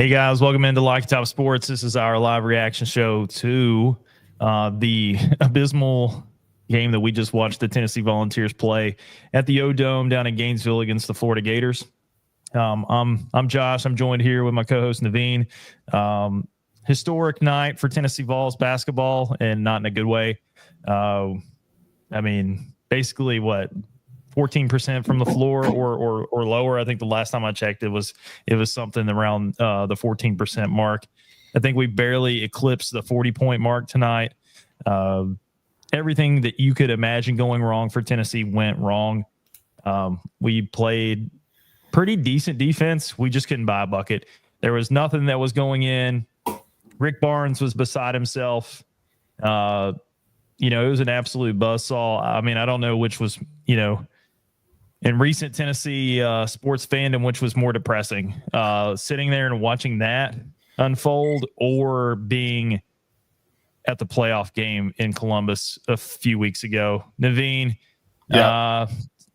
Hey guys, welcome into Locky Top Sports. This is our live reaction show to the abysmal game that we just watched the Tennessee Volunteers play at the O Dome down in Gainesville against the Florida Gators. I'm Josh. I'm joined here with my co-host Naveen. Historic night for Tennessee Vols basketball, and not in a good way. Basically, what? 14% from the floor or lower. I think the last time I checked, it was something around the 14% mark. I think we barely eclipsed the 40-point mark tonight. Everything that you could imagine going wrong for Tennessee went wrong. We played pretty decent defense. We just couldn't buy a bucket. There was nothing that was going in. Rick Barnes was beside himself. It was an absolute buzzsaw. I mean, I don't know which was, in recent Tennessee sports fandom, which was more depressing, sitting there and watching that unfold, or being at the playoff game in Columbus a few weeks ago. Naveen,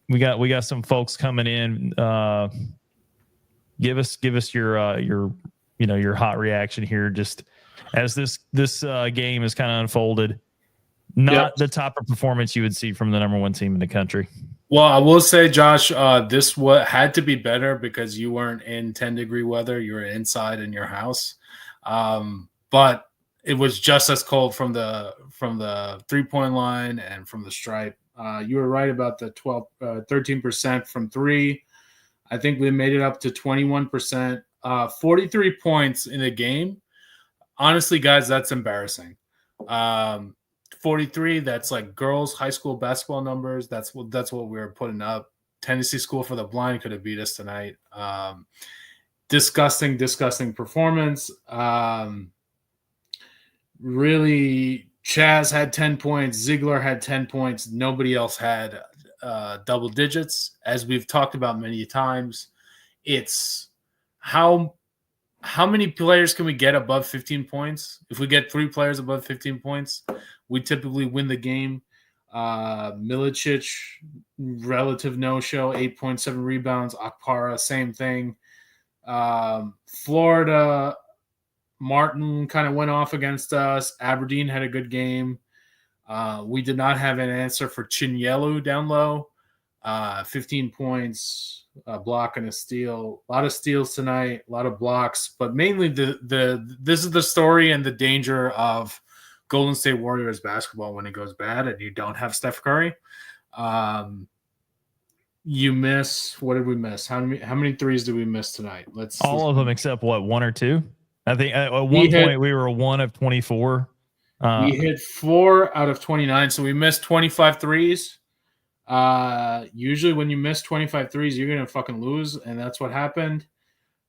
we got some folks coming in. Give us your hot reaction here, just as this game is kind of unfolded. Not the type of performance you would see from the number one team in the country. Well, I will say, Josh, this had to be better because you weren't in 10-degree weather. You were inside in your house. But it was just as cold from the 3-point line and from the stripe. You were right about the 13% from three. I think we made it up to 21%. 43 points in a game. Honestly, guys, that's embarrassing. 43, that's like girls high school basketball numbers. That's what we were putting up. Tennessee School for the Blind could have beat us tonight. Disgusting performance. Really, Chaz had 10 points. Ziegler had 10 points. Nobody else had double digits. As we've talked about many times, it's how many players can we get above 15 points? If we get 3 players above 15 points, we typically win the game. Milicic, relative no-show, 8.7 rebounds. Akpara, same thing. Florida, Martin kind of went off against us. Aberdeen had a good game. We did not have an answer for Chinyelu down low. 15 points, a block and a steal. A lot of steals tonight, a lot of blocks. But mainly this is the story and the danger of Golden State Warriors basketball when it goes bad and you don't have Steph Curry. You miss. What did we miss? How many threes did we miss tonight? All of them except what, 1 or 2. I think at one point we were 1 of 24. We hit 4 out of 29, so we missed 25 threes. Usually when you miss 25 threes, you're gonna fucking lose, and that's what happened.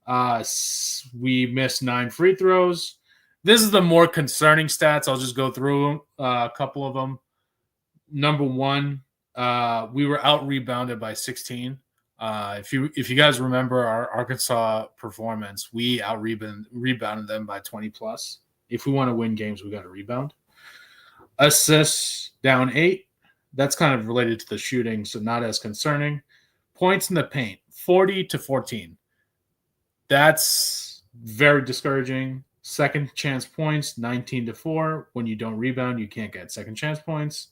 We missed 9 free throws. This is the more concerning stats. I'll just go through a couple of them. Number one, we were out rebounded by 16. If you guys remember our Arkansas performance, we out rebounded them by 20 plus. If we want to win games, we got to rebound. Assists down 8. That's kind of related to the shooting, so not as concerning. Points in the paint, 40-14. That's very discouraging. Second chance points, 19-4. When you don't rebound, you can't get second chance points.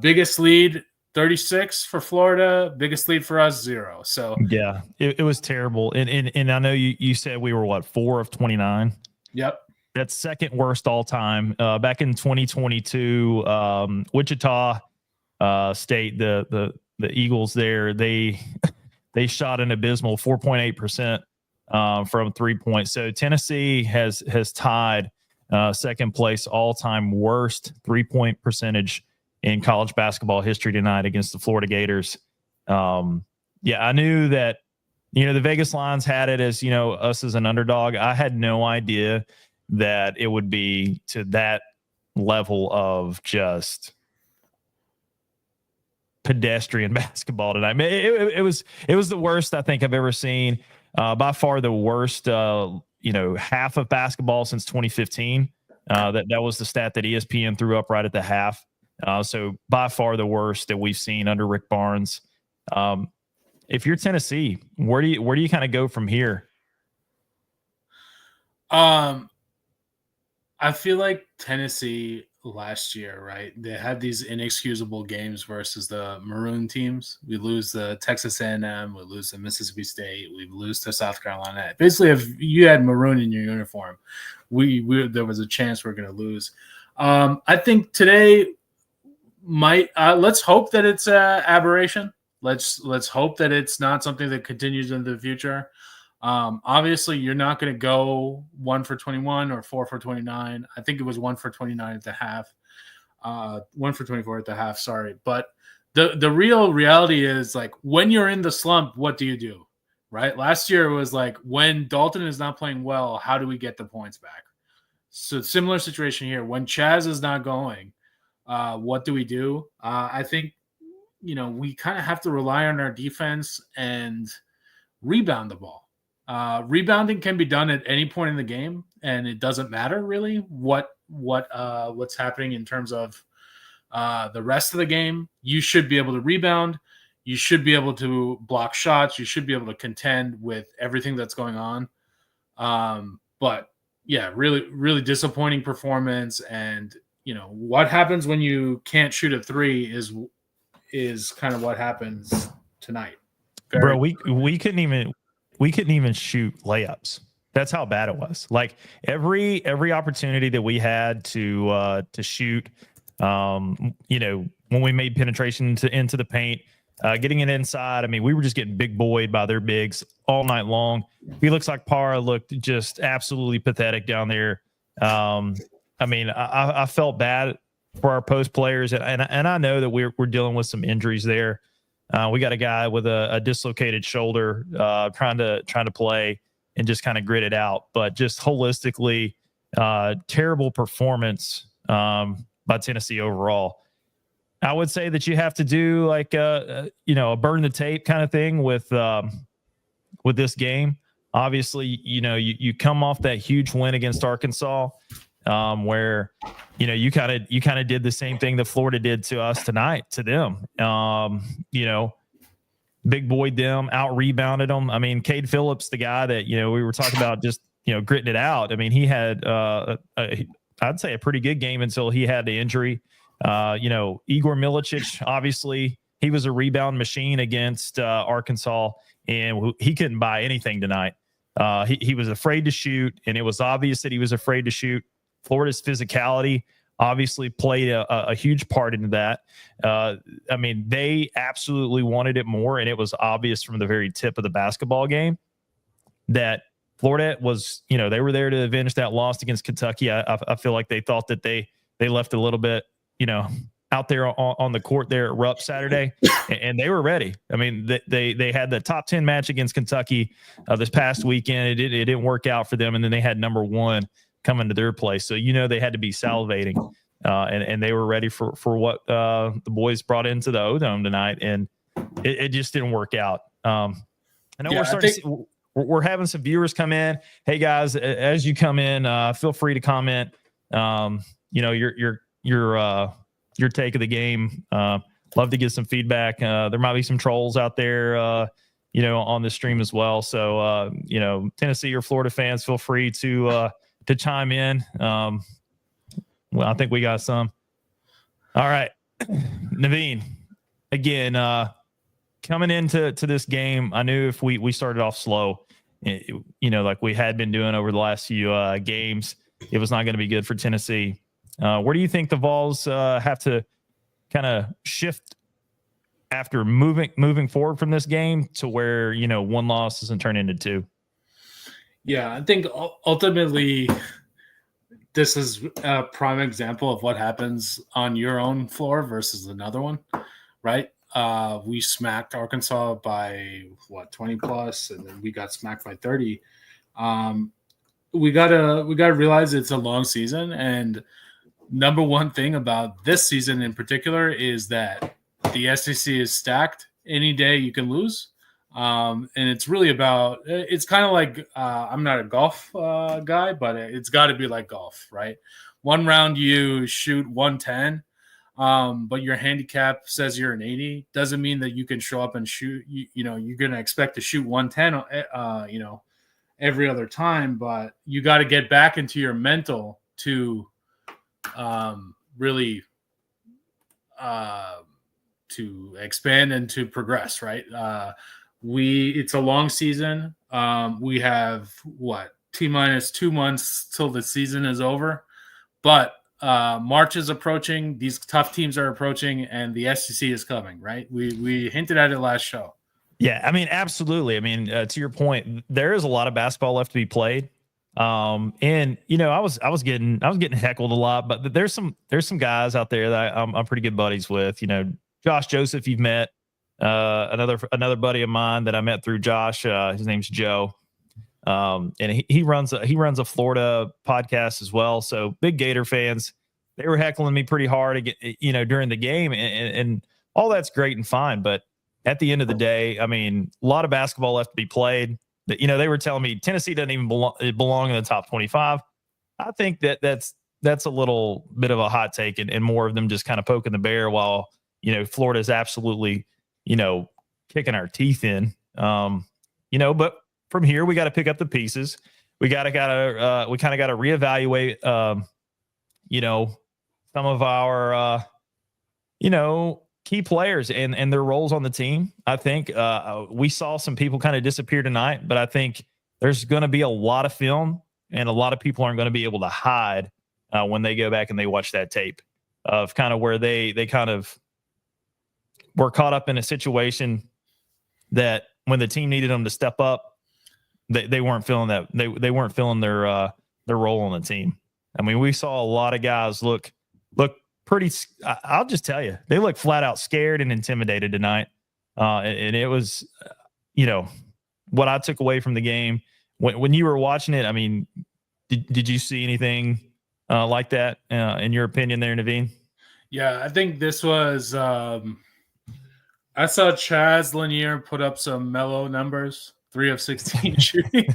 Biggest lead, 36 for Florida. Biggest lead for us, 0. So yeah, it was terrible. And I know you said we were 4 of 29. Yep. That's second worst all time. Back in 2022, Wichita State, the Eagles there, they shot an abysmal 4.8%. From 3 points. So Tennessee has tied second place all-time worst 3-point percentage in college basketball history tonight against the Florida Gators. I knew that, the Vegas lines had it as, us as an underdog. I had no idea that it would be to that level of just pedestrian basketball tonight. I mean, it was the worst I think I've ever seen. By far the worst, half of basketball since 2015. That was the stat that ESPN threw up right at the half. So by far the worst that we've seen under Rick Barnes. If you're Tennessee, where do you kind of go from here? I feel like Tennessee last year, right? They had these inexcusable games versus the Maroon teams. We lose the Texas A&M, we lose the Mississippi State, we lose to South Carolina. Basically, if you had Maroon in your uniform, we there was a chance we're going to lose. I think today might let's hope that it's an aberration. Let's hope that it's not something that continues into the future. Obviously, you're not going to go 1 for 21 or 4 for 29. I think it was 1 for 29 at the half, 1 for 24 at the half. Sorry, but the real reality is like when you're in the slump, what do you do? Right? Last year it was like when Dalton is not playing well, how do we get the points back? So similar situation here. When Chaz is not going, what do we do? I think we kind of have to rely on our defense and rebound the ball. Rebounding can be done at any point in the game, and it doesn't matter really what's happening in terms of the rest of the game. You should be able to rebound. You should be able to block shots. You should be able to contend with everything that's going on. But yeah, really, really disappointing performance. And what happens when you can't shoot a three is kind of what happens tonight. Bro, we couldn't even shoot layups. That's how bad it was. Like every opportunity that we had to shoot, when we made penetration into the paint, getting it inside. I mean, we were just getting big boyed by their bigs all night long. Felix Akpara looked just absolutely pathetic down there. I mean, I felt bad for our post players, and I know that we're dealing with some injuries there. We got a guy with a dislocated shoulder trying to play and just kind of grit it out. But just holistically, terrible performance by Tennessee overall. I would say that you have to do like a burn the tape kind of thing with this game. Obviously, you come off that huge win against Arkansas, where you kind of did the same thing that Florida did to us tonight to them. Big boyed them, out rebounded them. I mean, Cade Phillips, the guy that we were talking about, just gritting it out. I mean, he had I'd say a pretty good game until he had the injury. Igor Milicic, obviously, he was a rebound machine against Arkansas, and he couldn't buy anything tonight. He was afraid to shoot, and it was obvious that he was afraid to shoot. Florida's physicality obviously played a huge part into that. I mean, they absolutely wanted it more, and it was obvious from the very tip of the basketball game that Florida was, they were there to avenge that loss against Kentucky. I feel like they thought that they left a little bit, out there on the court there at Rupp Saturday, and they were ready. I mean, they had the top 10 match against Kentucky this past weekend. It didn't work out for them, and then they had number one coming to their place. So, they had to be salivating, and they were ready for what the boys brought into the O-Dome tonight, and it just didn't work out. I know we're having some viewers come in. Hey guys, as you come in, feel free to comment. Your take of the game. Love to get some feedback. There might be some trolls out there, on the stream as well. So, Tennessee or Florida fans, feel free to chime in. Well, I think we got some. All right, Naveen, again, coming into this game, I knew if we started off slow, like we had been doing over the last few games, it was not going to be good for Tennessee. Where do you think the Vols have to kind of shift after moving forward from this game to where, one loss doesn't turn into two? Yeah, I think ultimately this is a prime example of what happens on your own floor versus another one, right? We smacked Arkansas by 20 plus, and then we got smacked by 30. We gotta realize it's a long season, and number one thing about this season in particular is that the SEC is stacked. Any day you can lose. And it's really about, it's kind of like, I'm not a golf guy, but it's got to be like golf, right? One round you shoot 110, but your handicap says you're an 80. Doesn't mean that you can show up and shoot, you're going to expect to shoot 110, every other time, but you got to get back into your mental to really to expand and to progress, right? It's a long season. We have what, T-minus 2 months till the season is over, but March is approaching. These tough teams are approaching, and the SEC is coming, right? We hinted at it last show. Yeah, I mean, absolutely. I mean, to your point, there is a lot of basketball left to be played. And I was getting heckled a lot, but there's some guys out there that I'm pretty good buddies with. Josh Joseph, you've met. Another buddy of mine that I met through Josh. His name's Joe. And he runs a Florida podcast as well. So big Gator fans. They were heckling me pretty hard, during the game, and all that's great and fine, but at the end of the day, I mean, a lot of basketball left to be played. That they were telling me Tennessee doesn't even belong in the top 25. I think that's a little bit of a hot take, and more of them just kind of poking the bear while Florida is absolutely kicking our teeth in. But from here we got to pick up the pieces. We kind of got to reevaluate. Some of our key players and their roles on the team. I think we saw some people kind of disappear tonight, but I think there's going to be a lot of film, and a lot of people aren't going to be able to hide when they go back and they watch that tape of kind of where they kind of were caught up in a situation that when the team needed them to step up, they weren't feeling that they weren't feeling their role on the team. I mean, we saw a lot of guys look pretty. I'll just tell you, they look flat out scared and intimidated tonight. And it was, what I took away from the game when you were watching it. I mean, did you see anything like that in your opinion there, Naveen? Yeah, I think this was, I saw Chaz Lanier put up some mellow numbers, 3 of 16 shooting,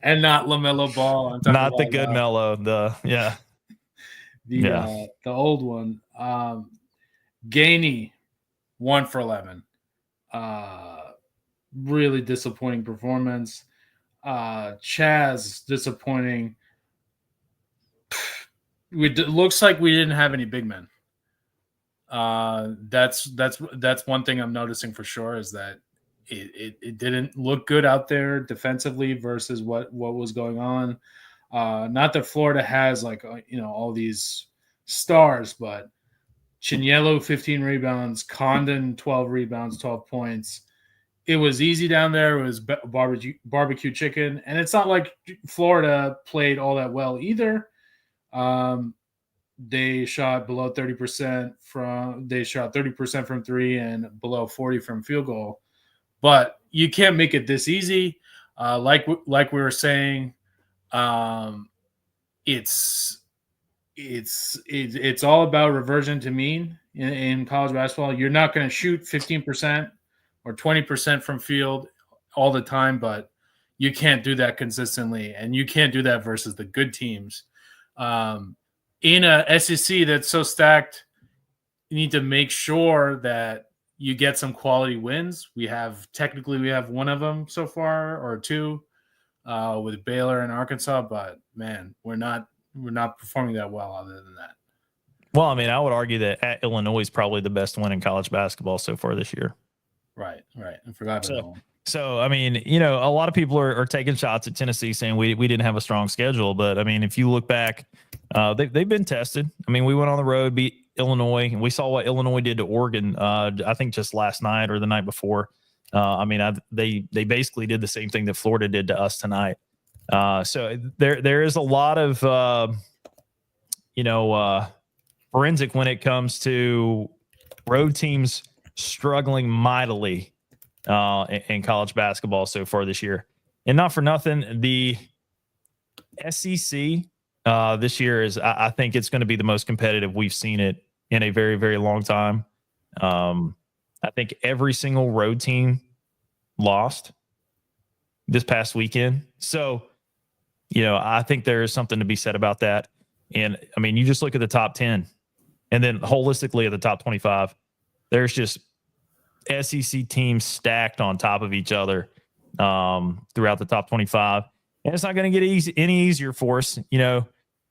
and not LaMelo Ball. Not the good Melo, the old one. Gainey, 1 for 11. Really disappointing performance. Chaz, disappointing. It looks like we didn't have any big men. That's one thing I'm noticing for sure, is that it didn't look good out there defensively versus what was going on. Not that Florida has all these stars, but Chinyelo 15 rebounds, Condon 12 rebounds, 12 points. It was easy down there. It was barbecue chicken, and it's not like Florida played all that well either. They shot below 30% they shot 30% from 3 and below 40 from field goal. But you can't make it this easy. Like we were saying, it's all about reversion to mean in college basketball. You're not going to shoot 15% or 20% from field all the time, but you can't do that consistently, and you can't do that versus the good teams. In a SEC that's so stacked, you need to make sure that you get some quality wins. We have one of them so far, or 2, with Baylor and Arkansas, but man, we're not performing that well other than that. Well, I mean, I would argue that at Illinois is probably the best win in college basketball so far this year. Right. I forgot about that one. So, I mean, a lot of people are taking shots at Tennessee saying we didn't have a strong schedule. But, I mean, if you look back, they've been tested. I mean, we went on the road, beat Illinois, and we saw what Illinois did to Oregon, I think just last night or the night before. I mean, they basically did the same thing that Florida did to us tonight. So there is a lot of, forensic when it comes to road teams struggling mightily in college basketball so far this year. And not for nothing, the SEC this year I think it's going to be the most competitive we've seen it in a very, very long time. I think every single road team lost this past weekend. So, I think there is something to be said about that. And I mean, you just look at the top 10 and then holistically at the top 25, there's just SEC teams stacked on top of each other throughout the top 25. And it's not going to get any easier for us,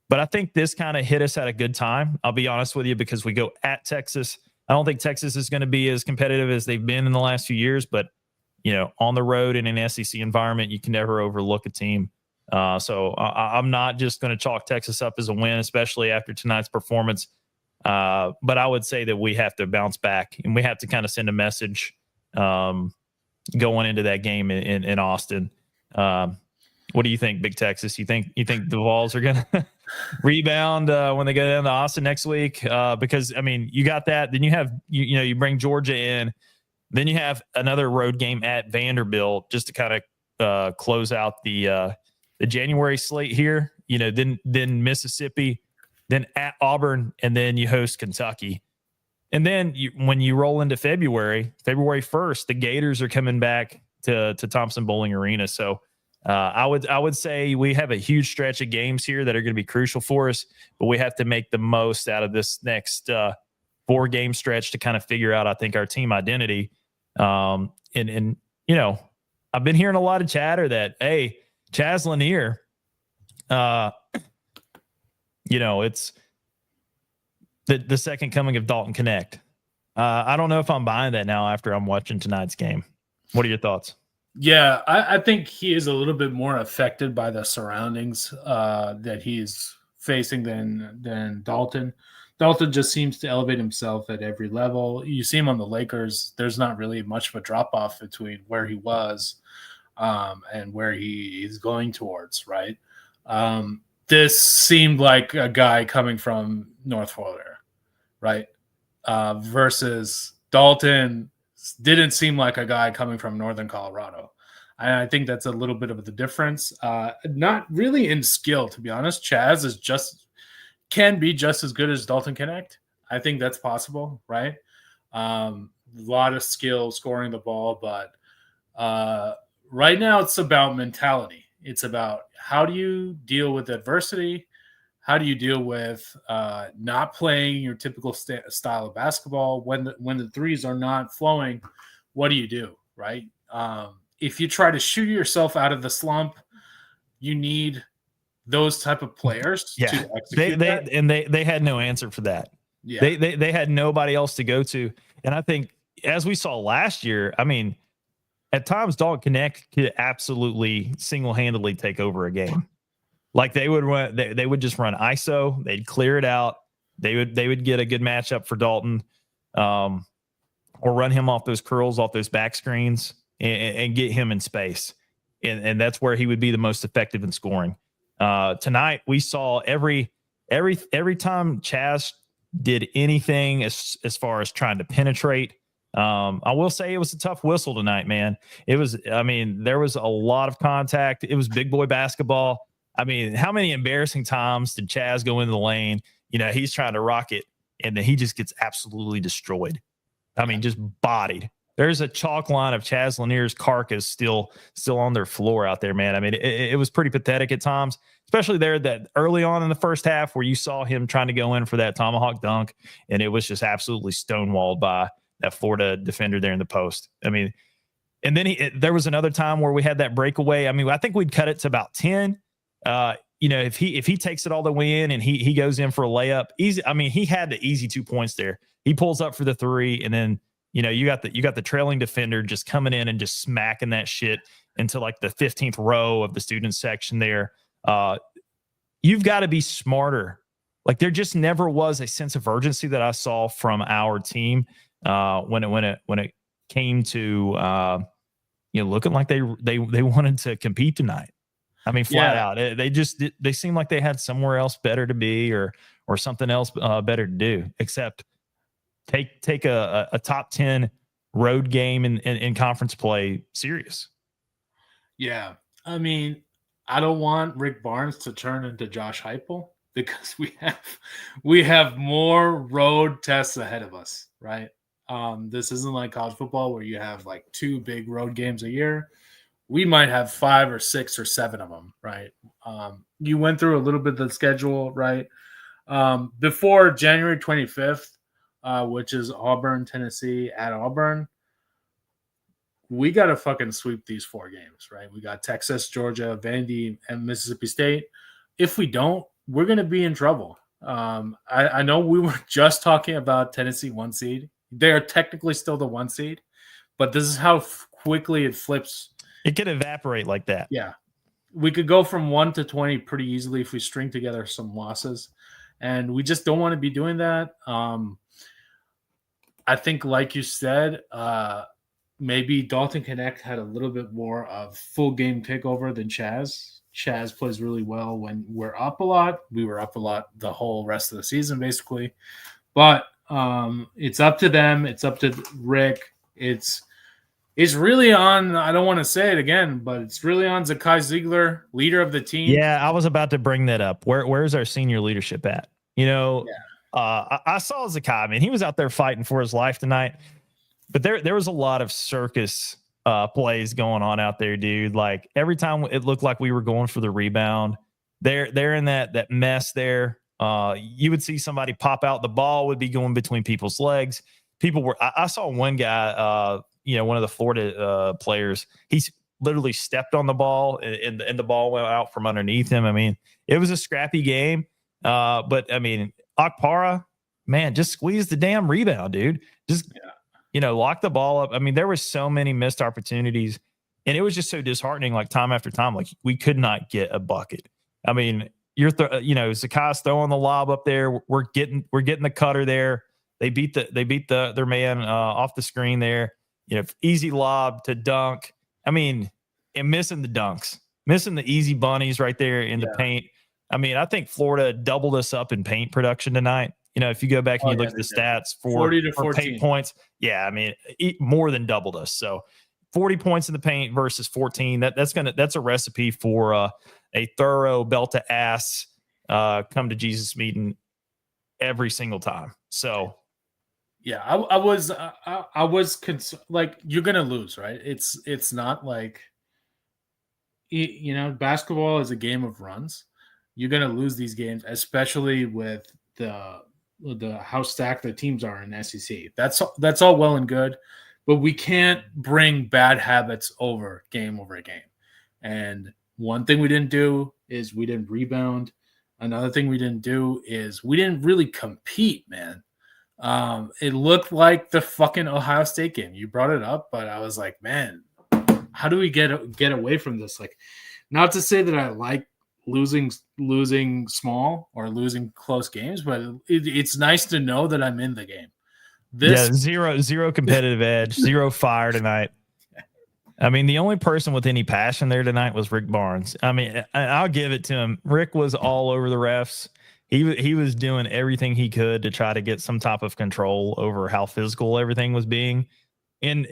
but I think this kind of hit us at a good time. I'll be honest with you, because we go at Texas. I don't think Texas is going to be as competitive as they've been in the last few years, but on the road in an SEC environment, you can never overlook a team. So I'm not just going to chalk Texas up as a win, especially after tonight's performance. But I would say that we have to bounce back, and we have to kind of send a message going into that game in Austin. What do you think, Big Texas? You think the Vols are going to rebound when they go down to Austin next week? Because I mean, you got that. Then you have you bring Georgia in. Then you have another road game at Vanderbilt just to kind of close out the January slate here. Then Mississippi, then at Auburn, and then you host Kentucky. And then when you roll into February 1st, the Gators are coming back to Thompson Bowling Arena. So I would say we have a huge stretch of games here that are going to be crucial for us, but we have to make the most out of this next 4-game stretch to kind of figure out, I think, our team identity. And I've been hearing a lot of chatter that, hey, Chaz Lanier, it's the second coming of Dalton Connect. I don't know if I'm buying that now after I'm watching tonight's game. What are your thoughts? Yeah, I think he is a little bit more affected by the surroundings that he's facing than Dalton. Dalton just seems to elevate himself at every level. You see him on the Lakers. There's not really much of a drop-off between where he was and where he is going towards, right? This seemed like a guy coming from North Florida, right? Versus Dalton didn't seem like a guy coming from Northern Colorado. And I think that's a little bit of the difference. Not really in skill, to be honest. Chaz can be just as good as Dalton Connect. I think that's possible, right? A lot of skill scoring the ball, but right now it's about mentality. It's about how do you deal with adversity? How do you deal with not playing your typical style of basketball when the threes are not flowing? What do you do, right? If you try to shoot yourself out of the slump, you need those type of players to execute that. They had no answer for that. Yeah. They had nobody else to go to. And I think, as we saw last year, I mean, at times Dalton Connect could absolutely single-handedly take over a game. Like they would just run ISO, they'd clear it out, they would get a good matchup for Dalton, or run him off those curls, off those back screens, and get him in space. And that's where he would be the most effective in scoring. Tonight we saw every time Chaz did anything as far as trying to penetrate. I will say it was a tough whistle tonight, man. There was a lot of contact. It was big boy basketball. I mean, how many embarrassing times did Chaz go into the lane? He's trying to rock it, and then he just gets absolutely destroyed. I mean, just bodied. There's a chalk line of Chaz Lanier's carcass still on their floor out there, man. I mean, it was pretty pathetic at times, especially there that early on in the first half where you saw him trying to go in for that tomahawk dunk, and it was just absolutely stonewalled by that Florida defender there in the post. I mean, and then there was another time where we had that breakaway. I mean, I think we'd cut it to about 10. If he takes it all the way in and he goes in for a layup, easy. I mean, he had the easy 2 points there. He pulls up for the 3, and then you got the trailing defender just coming in and just smacking that shit into like the 15th row of the student section there. You've got to be smarter. Like, there just never was a sense of urgency that I saw from our team when it came to looking like they wanted to compete tonight. I mean, flat out. They seem like they had somewhere else better to be or something else better to do, except take a top 10 road game in conference play serious. Yeah. I mean, I don't want Rick Barnes to turn into Josh Heupel, because we have more road tests ahead of us, right? This isn't like college football where you have like 2 big road games a year. We might have 5 or 6 or 7 of them, right? You went through a little bit of the schedule, right? Before January 25th, which is Auburn, Tennessee, at Auburn, we got to fucking sweep these 4 games, right? We got Texas, Georgia, Vandy, and Mississippi State. If we don't, we're going to be in trouble. I know we were just talking about Tennessee 1 seed. They are technically still the 1 seed, but this is how quickly it flips. It could evaporate like that. Yeah. We could go from 1 to 20 pretty easily if we string together some losses. And we just don't want to be doing that. I think, like you said, maybe Dalton Connect had a little bit more of full game takeover than Chaz. Chaz plays really well when we're up a lot. We were up a lot the whole rest of the season, basically. But it's up to them. It's up to Rick. It's really on, I don't want to say it again, but it's really on Zakai Ziegler, leader of the team. Yeah, I was about to bring that up. Where's our senior leadership at? I saw Zakai. I mean, he was out there fighting for his life tonight. But there was a lot of circus plays going on out there, dude. Like every time it looked like we were going for the rebound, they're in that mess there. You would see somebody pop out, the ball would be going between people's legs. I saw one guy, one of the Florida players, he's literally stepped on the ball and the ball went out from underneath him. I mean, it was a scrappy game. But I mean, Akpara, man, just squeeze the damn rebound, dude. Lock the ball up. I mean, there were so many missed opportunities, and it was just so disheartening. Like time after time, like we could not get a bucket. I mean, Zakai's throwing the lob up there. We're getting the cutter there. They beat their man off the screen there. Easy lob to dunk. I mean, and missing the dunks, missing the easy bunnies right there in the paint. I mean, I think Florida doubled us up in paint production tonight. If you go back and you look at the stats for 40 to 14 paint points, I mean, more than doubled us. So 40 points in the paint versus 14. That's a recipe for a thorough belt to ass come to Jesus meeting every single time. So yeah, I was concerned. Like you're gonna lose, right? It's not like basketball is a game of runs. You're gonna lose these games, especially with the how stacked the teams are in SEC. That's all well and good, but we can't bring bad habits over game. And one thing we didn't do is we didn't rebound. Another thing we didn't do is we didn't really compete, man. It looked like the fucking Ohio State game. You brought it up, but I was like, man, how do we get away from this? Like, not to say that I like losing small or losing close games, but it's nice to know that I'm in the game. Zero competitive edge, zero fire tonight. I mean, the only person with any passion there tonight was Rick Barnes. I mean, I'll give it to him. Rick was all over the refs. He was doing everything he could to try to get some type of control over how physical everything was being. And,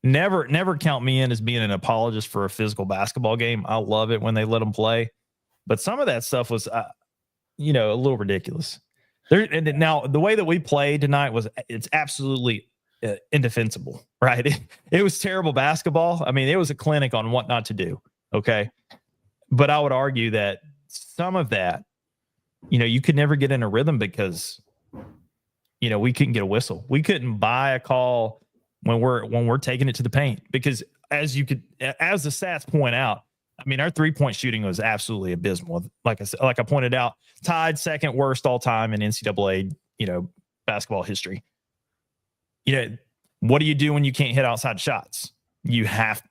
never count me in as being an apologist for a physical basketball game. I love it when they let them play. But some of that stuff was, a little ridiculous. And now the way that we played tonight it's absolutely indefensible, right? It was terrible basketball. I mean, it was a clinic on what not to do. Okay. But I would argue that some of that, you could never get in a rhythm because, we couldn't get a whistle. We couldn't buy a call when we're taking it to the paint because as the stats point out, I mean, our 3-point shooting was absolutely abysmal. Like I pointed out, tied second worst all time in NCAA, basketball history. What do you do when you can't hit outside shots? You have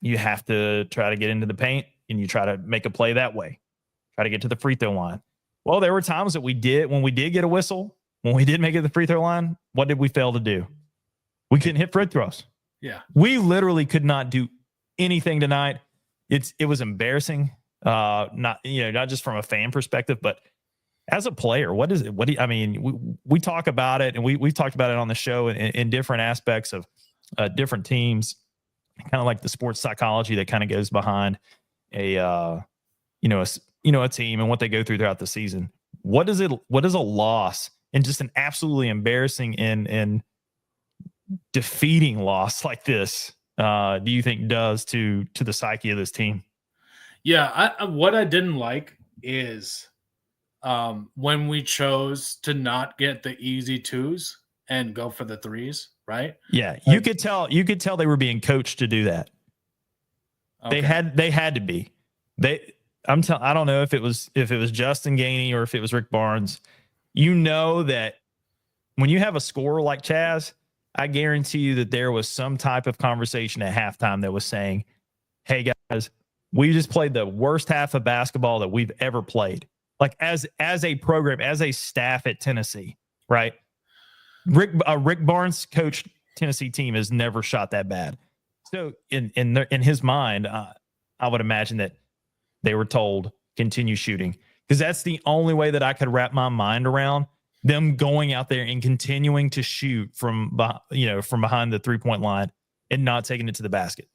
to try to get into the paint and you try to make a play that way. Try to get to the free throw line. Well, there were times that when we did get a whistle, when we did make it to the free throw line, what did we fail to do? We couldn't hit free throws. Yeah. We literally could not do anything tonight. It was embarrassing. Not just from a fan perspective, but as a player, what is it? I mean, we talk about it and we've talked about it on the show in different aspects of different teams, kind of like the sports psychology that kind of goes behind a team and what they go through throughout the season. What is a loss and just an absolutely embarrassing and defeating loss like this do you think does to the psyche of this team? Yeah, what I didn't like is when we chose to not get the easy twos and go for the threes, right? Yeah, you could tell they were being coached to do that. Okay. They had to be. I don't know if it was Justin Gainey or if it was Rick Barnes. You know that when you have a scorer like Chaz, I guarantee you that there was some type of conversation at halftime that was saying, "Hey guys, we just played the worst half of basketball that we've ever played." Like as a program, as a staff at Tennessee, right? Rick Barnes coached Tennessee team has never shot that bad. So in his mind, I would imagine that they were told continue shooting, because that's the only way that I could wrap my mind around them going out there and continuing to shoot from behind the 3-point line and not taking it to the basket.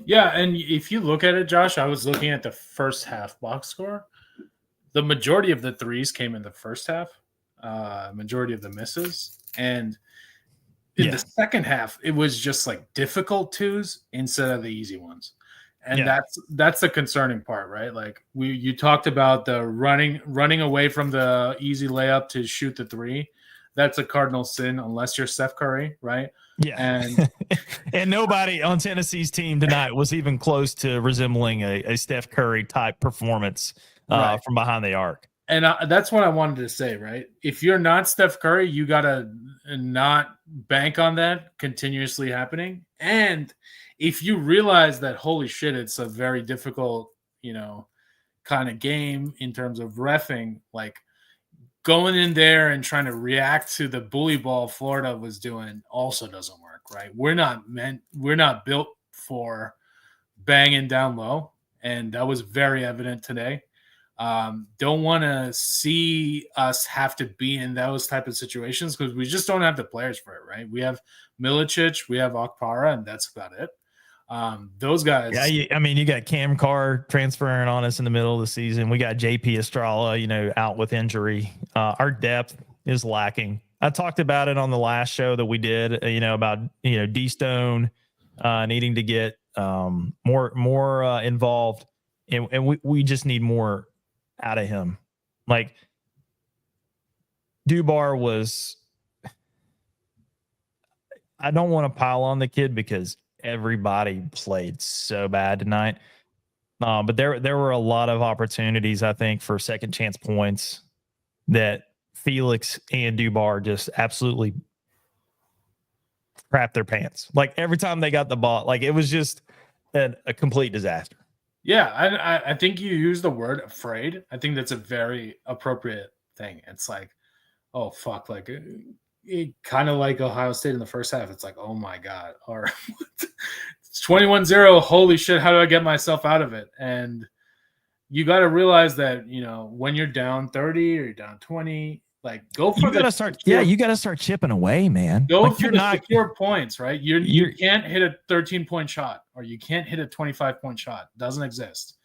Yeah, and if you look at it, Josh, I was looking at the first half box score. The majority of the threes came in the first half. Majority of the misses, and in the second half, it was just like difficult twos instead of the easy ones. And that's the concerning part, right? Like you talked about the running away from the easy layup to shoot the three. That's a cardinal sin unless you're Steph Curry, right? Yeah. And nobody on Tennessee's team tonight was even close to resembling a Steph Curry type performance from behind the arc. And that's what I wanted to say, right? If you're not Steph Curry, you got to not bank on that continuously happening. And if you realize that, holy shit, it's a very difficult, kind of game in terms of reffing, like going in there and trying to react to the bully ball Florida was doing also doesn't work, right? We're not built for banging down low. And that was very evident today. Don't want to see us have to be in those type of situations because we just don't have the players for it, right? We have Milicic, we have Okpara, and that's about it. Those guys. Yeah, you got Cam Carr transferring on us in the middle of the season. We got JP Estrella, out with injury. Our depth is lacking. I talked about it on the last show that we did, about D-Stone needing to get more involved, and we just need more out of him. Like Dubar was, I don't want to pile on the kid because everybody played so bad tonight. But there were a lot of opportunities, I think, for second chance points that Felix and Dubar just absolutely crapped their pants. Like every time they got the ball, like it was just a complete disaster. Yeah, I think you use the word afraid. I think that's a very appropriate thing. It's like, oh, fuck, like it kind of like Ohio State in the first half. It's like, oh, my God. Or it's 21-0. Holy shit, how do I get myself out of it? And you got to realize that, when you're down 30 or you're down 20, like go for you got to start chipping away, man. Go like for the secure points, right? You can't hit a 13-point shot or you can't hit a 25-point shot. It doesn't exist.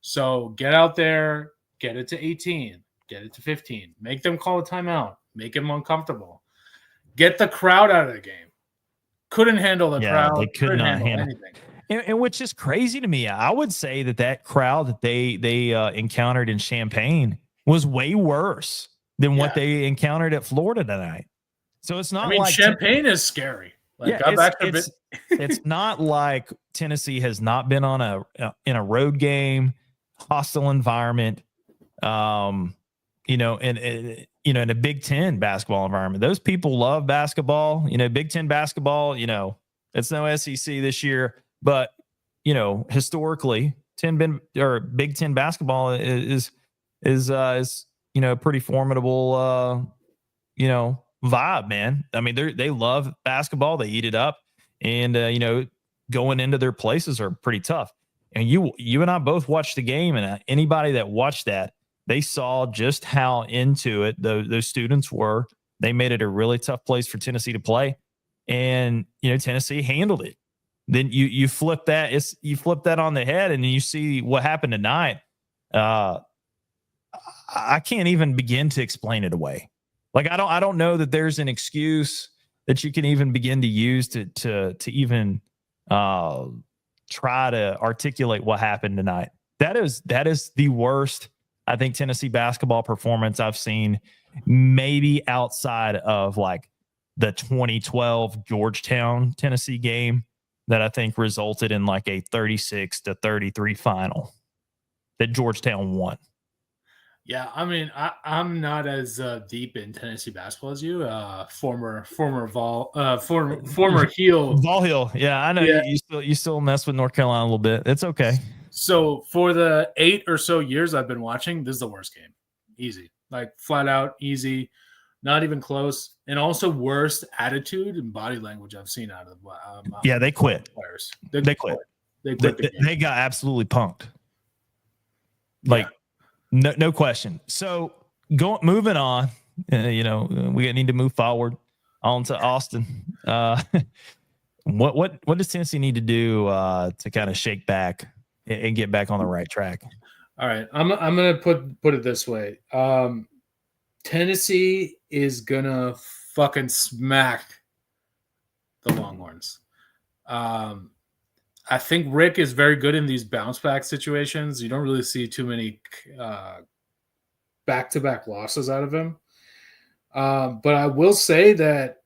So get out there, get it to 18, get it to 15, make them call a timeout, make them uncomfortable, get the crowd out of the game. Couldn't handle the crowd. They could not handle anything. And which is crazy to me. I would say that crowd that they encountered in Champaign was way worse than what they encountered at Florida tonight. So it's not like Champaign is scary. Like it's not like Tennessee has not been on in a road game, hostile environment, in a Big Ten basketball environment. Those people love basketball. Big Ten basketball. It's no SEC this year, but historically, Big Ten basketball is pretty formidable, vibe, man. I mean, they love basketball. They eat it up, and going into their places are pretty tough. And you and I both watched the game, and anybody that watched that, they saw just how into it those students were. They made it a really tough place for Tennessee to play, and Tennessee handled it. Then you flip that on the head, and you see what happened tonight. I can't even begin to explain it away. Like I don't know that there's an excuse that you can even begin to use to even try to articulate what happened tonight. That is the worst, I think, Tennessee basketball performance I've seen, maybe outside of like the 2012 Georgetown, Tennessee game that I think resulted in like a 36-33 final that Georgetown won. Yeah, I mean, I'm not as deep in Tennessee basketball as you. Former heel. Vol Hill. Yeah, I know Yeah. you still mess with North Carolina a little bit. It's okay. So for the 8 or so years I've been watching, this is the worst game. Easy, like flat out easy, not even close, and also worst attitude and body language I've seen out of yeah, they quit. Players. They quit. They got absolutely punked. Like, yeah. No question. So moving on. We need to move forward on to Austin. What does Tennessee need to do to kind of shake back and get back on the right track? All right, I'm gonna put it this way. Tennessee is gonna fucking smack the Longhorns. I think Rick is very good in these bounce back situations. You don't really see too many back-to-back losses out of him. But I will say that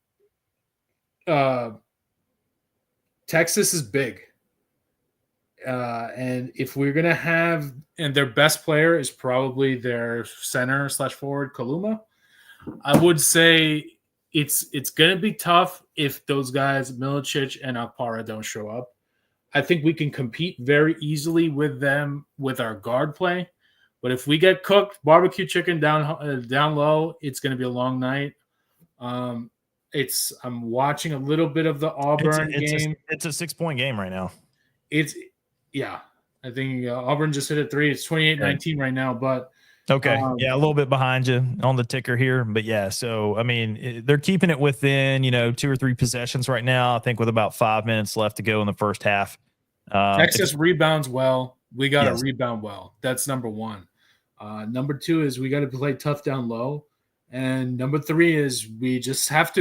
Texas is big. And if we're going to have, and their best player is probably their center / forward, Kaluma, I would say it's going to be tough if those guys, Milicic and Akpara, don't show up. I think we can compete very easily with them with our guard play. But if we get cooked, barbecue chicken down low, it's going to be a long night. I'm watching a little bit of the Auburn game. It's a 6-point game right now. Yeah. I think Auburn just hit a 3. It's 28-19 right now, but okay. Yeah, a little bit behind you on the ticker here, but yeah. So I mean, they're keeping it within 2 or 3 possessions right now. I think with about 5 minutes left to go in the first half. Texas rebounds well. We got to rebound well. That's number one. Number 2 is we got to play tough down low, and number 3 is we have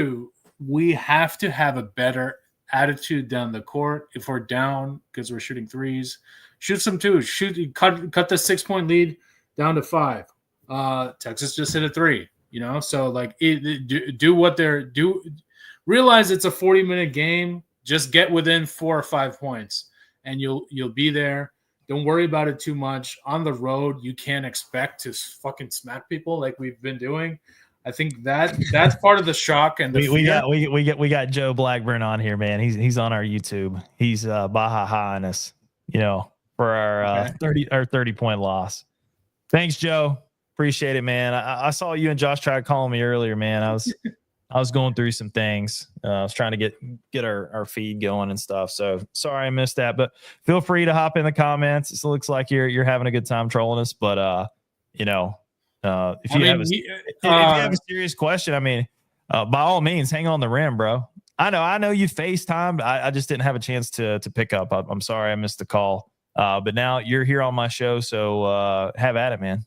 to have a better attitude down the court. If we're down because we're shooting threes, shoot some twos. Cut the 6-point lead down to 5. Texas just hit a 3. So like do what they're. Realize it's a 40-minute game. Just get within 4 or 5 points, and you'll be there. Don't worry about it too much. On the road, you can't expect to fucking smack people like we've been doing. I think that's part of the shock and we got Joe Blackburn on here, man. He's on our YouTube. He's Baja High us, for our 30-point loss. Thanks, Joe. Appreciate it, man. I saw you and Josh try to call me earlier, man. I was going through some things. I was trying to get our feed going and stuff. So sorry I missed that, but feel free to hop in the comments. It looks like you're having a good time trolling us, but if you have a serious question, I mean, by all means, hang on the rim, bro. I know you FaceTimed. I just didn't have a chance to pick up. I'm sorry I missed the call. But now you're here on my show, so have at it, man.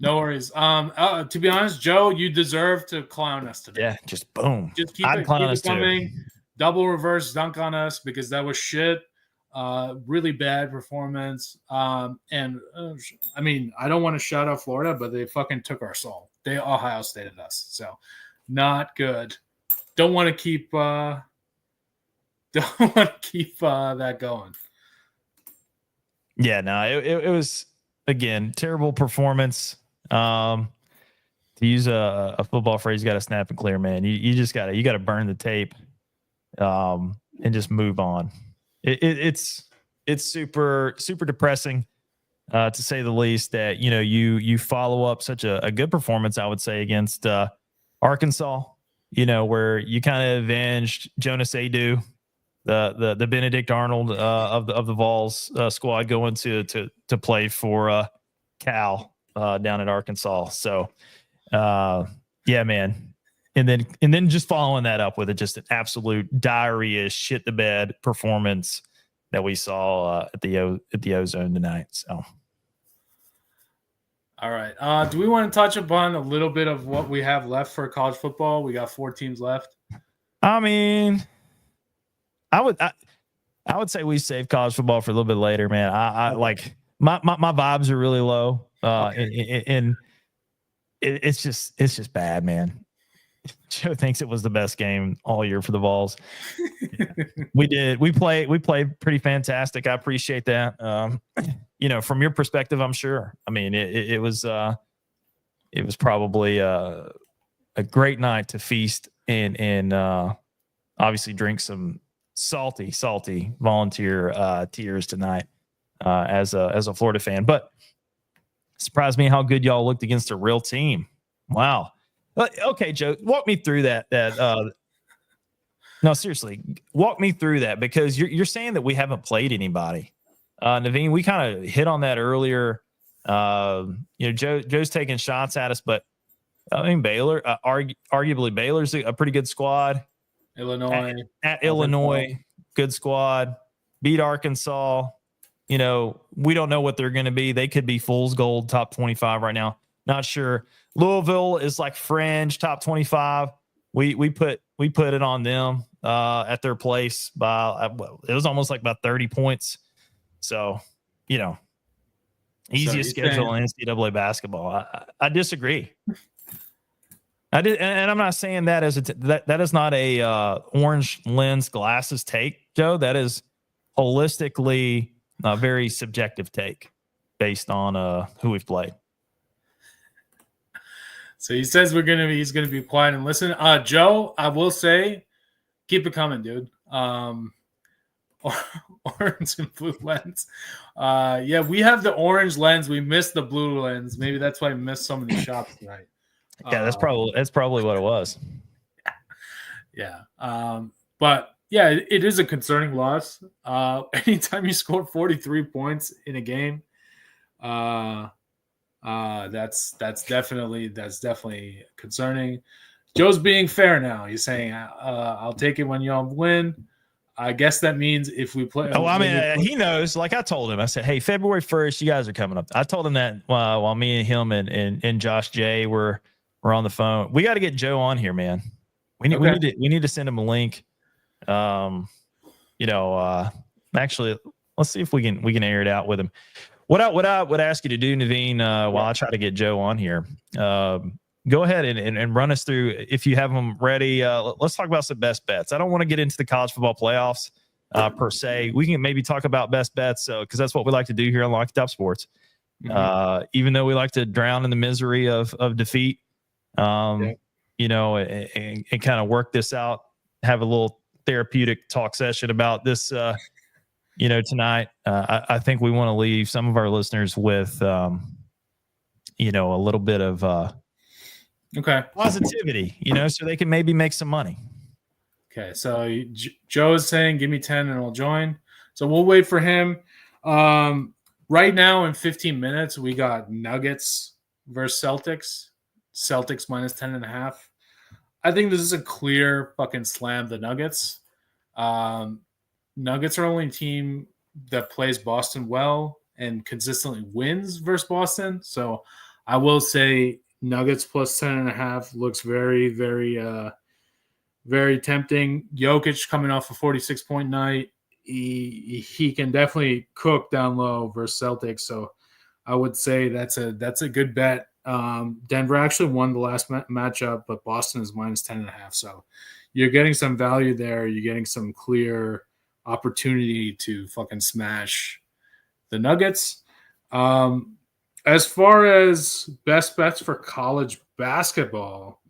No worries. To be honest, Joe, you deserve to clown us today. Yeah, just boom. Just keep it coming. Too. Double reverse dunk on us because that was shit. Really bad performance. I mean, I don't want to shout out Florida, but they fucking took our soul. They Ohio Stated us. So not good. Don't want to keep that going. Yeah, no, it was, again, terrible performance. To use a football phrase, you got to snap and clear, man. You just got to burn the tape and just move on. It's super, super depressing, to say the least, that, you follow up such a good performance, I would say, against Arkansas, where you kind of avenged Jonas Adu, the Benedict Arnold of the Vols squad going to play for Cal down at Arkansas. So yeah, man. And then just following that up with just an absolute diarrhea, shit the bed performance that we saw at the Ozone tonight. So, all right. Do we want to touch upon a little bit of what we have left for college football? We got 4 teams left. I mean, I would say we save college football for a little bit later, man. I like my vibes are really low, and it's just bad, man. Joe thinks it was the best game all year for the Vols. We did. We played pretty fantastic. I appreciate that. From your perspective, I'm sure. I mean, it was probably a great night to feast and obviously drink some salty volunteer tears tonight as a Florida fan. But surprised me how good y'all looked against a real team. Wow. Okay, Joe, walk me through that. No, seriously, walk me through that, because you're saying that we haven't played anybody. Naveen, we kind of hit on that earlier. Joe's taking shots at us, but I mean, Baylor, arguably Baylor's a pretty good squad. Illinois at Illinois, good squad. Beat Arkansas. We don't know what they're going to be. They could be fool's gold, top 25 right now. Not sure. Louisville is like fringe, top 25. We put it on them at their place by, it was almost like about 30 points. So, easiest schedule in NCAA basketball. I disagree. I did, and I'm not saying that as that is not a orange lens glasses take, Joe. That is holistically a very subjective take based on who we've played. So he says he's gonna be quiet and listen. Joe, I will say, keep it coming, dude. Orange and blue lens. Yeah, we have the orange lens. We missed the blue lens. Maybe that's why we missed some of the shots tonight. Yeah, that's probably what it was. Yeah. But yeah, it is a concerning loss. Anytime you score 43 points in a game, that's definitely concerning. Joe's being fair now. He's saying, I'll take it when y'all win. I guess that means if we play. Oh, I mean, he knows. Like I told him, I said, hey, February 1st, you guys are coming up. I told him that while me and him and Josh J were on the phone. We got to get Joe on here, man. We need to send him a link. Actually, let's see if we can air it out with him. What I would ask you to do, Naveen, while I try to get Joe on here, go ahead and run us through, if you have them ready. Let's talk about some best bets. I don't want to get into the college football playoffs per se. We can maybe talk about best bets, because that's what we like to do here on Locked Up Sports. Mm-hmm. Even though we like to drown in the misery of defeat, and kind of work this out, have a little therapeutic talk session about this, tonight. I think we want to leave some of our listeners with, a little bit of positivity, so they can maybe make some money. Okay, so Joe is saying, give me 10 and I'll join. So we'll wait for him. Right now in 15 minutes, we got Nuggets versus Celtics. Celtics minus 10.5. I think this is a clear fucking slam, the Nuggets. Nuggets are only team that plays Boston well and consistently wins versus Boston. So I will say Nuggets plus 10.5 looks very, very, very tempting. Jokic coming off a 46-point night. He can definitely cook down low versus Celtics. So I would say that's a good bet. Denver actually won the last matchup, but Boston is minus 10.5. So you're getting some value there. You're getting some clear opportunity to fucking smash the Nuggets. As far as best bets for college basketball,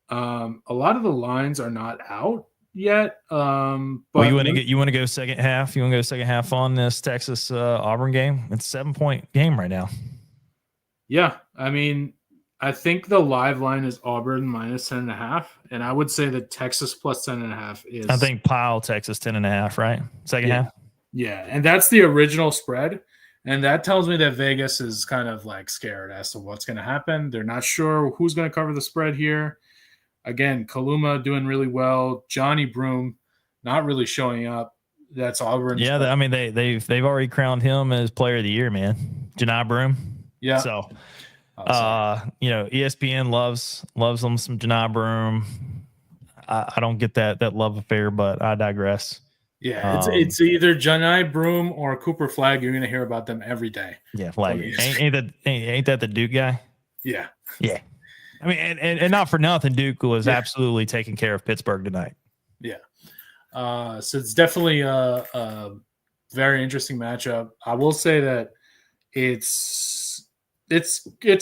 a lot of the lines are not out yet. But you want to go second half? You want to go second half on this Texas Auburn game? It's a 7-point game right now. Yeah, I mean, I think the live line is Auburn minus 10.5, and I would say that Texas plus 10.5 is. I think Pile Texas 10.5, right? Second half. Yeah, and that's the original spread, and that tells me that Vegas is kind of like scared as to what's going to happen. They're not sure who's going to cover the spread here. Again, Kaluma doing really well. Johnny Broom not really showing up. That's Auburn. Yeah, I mean they've already crowned him as Player of the Year, man. Janai Broom. Yeah. So, ESPN loves them some Janai Broom. I don't get that love affair, but I digress. Yeah, it's either Janai Broom or Cooper Flag. You're going to hear about them every day. Yeah, Flag. Ain't that the Duke guy? Yeah. Yeah. I mean, and not for nothing, Duke was absolutely taking care of Pittsburgh tonight. Yeah. So it's definitely a very interesting matchup. I will say that it's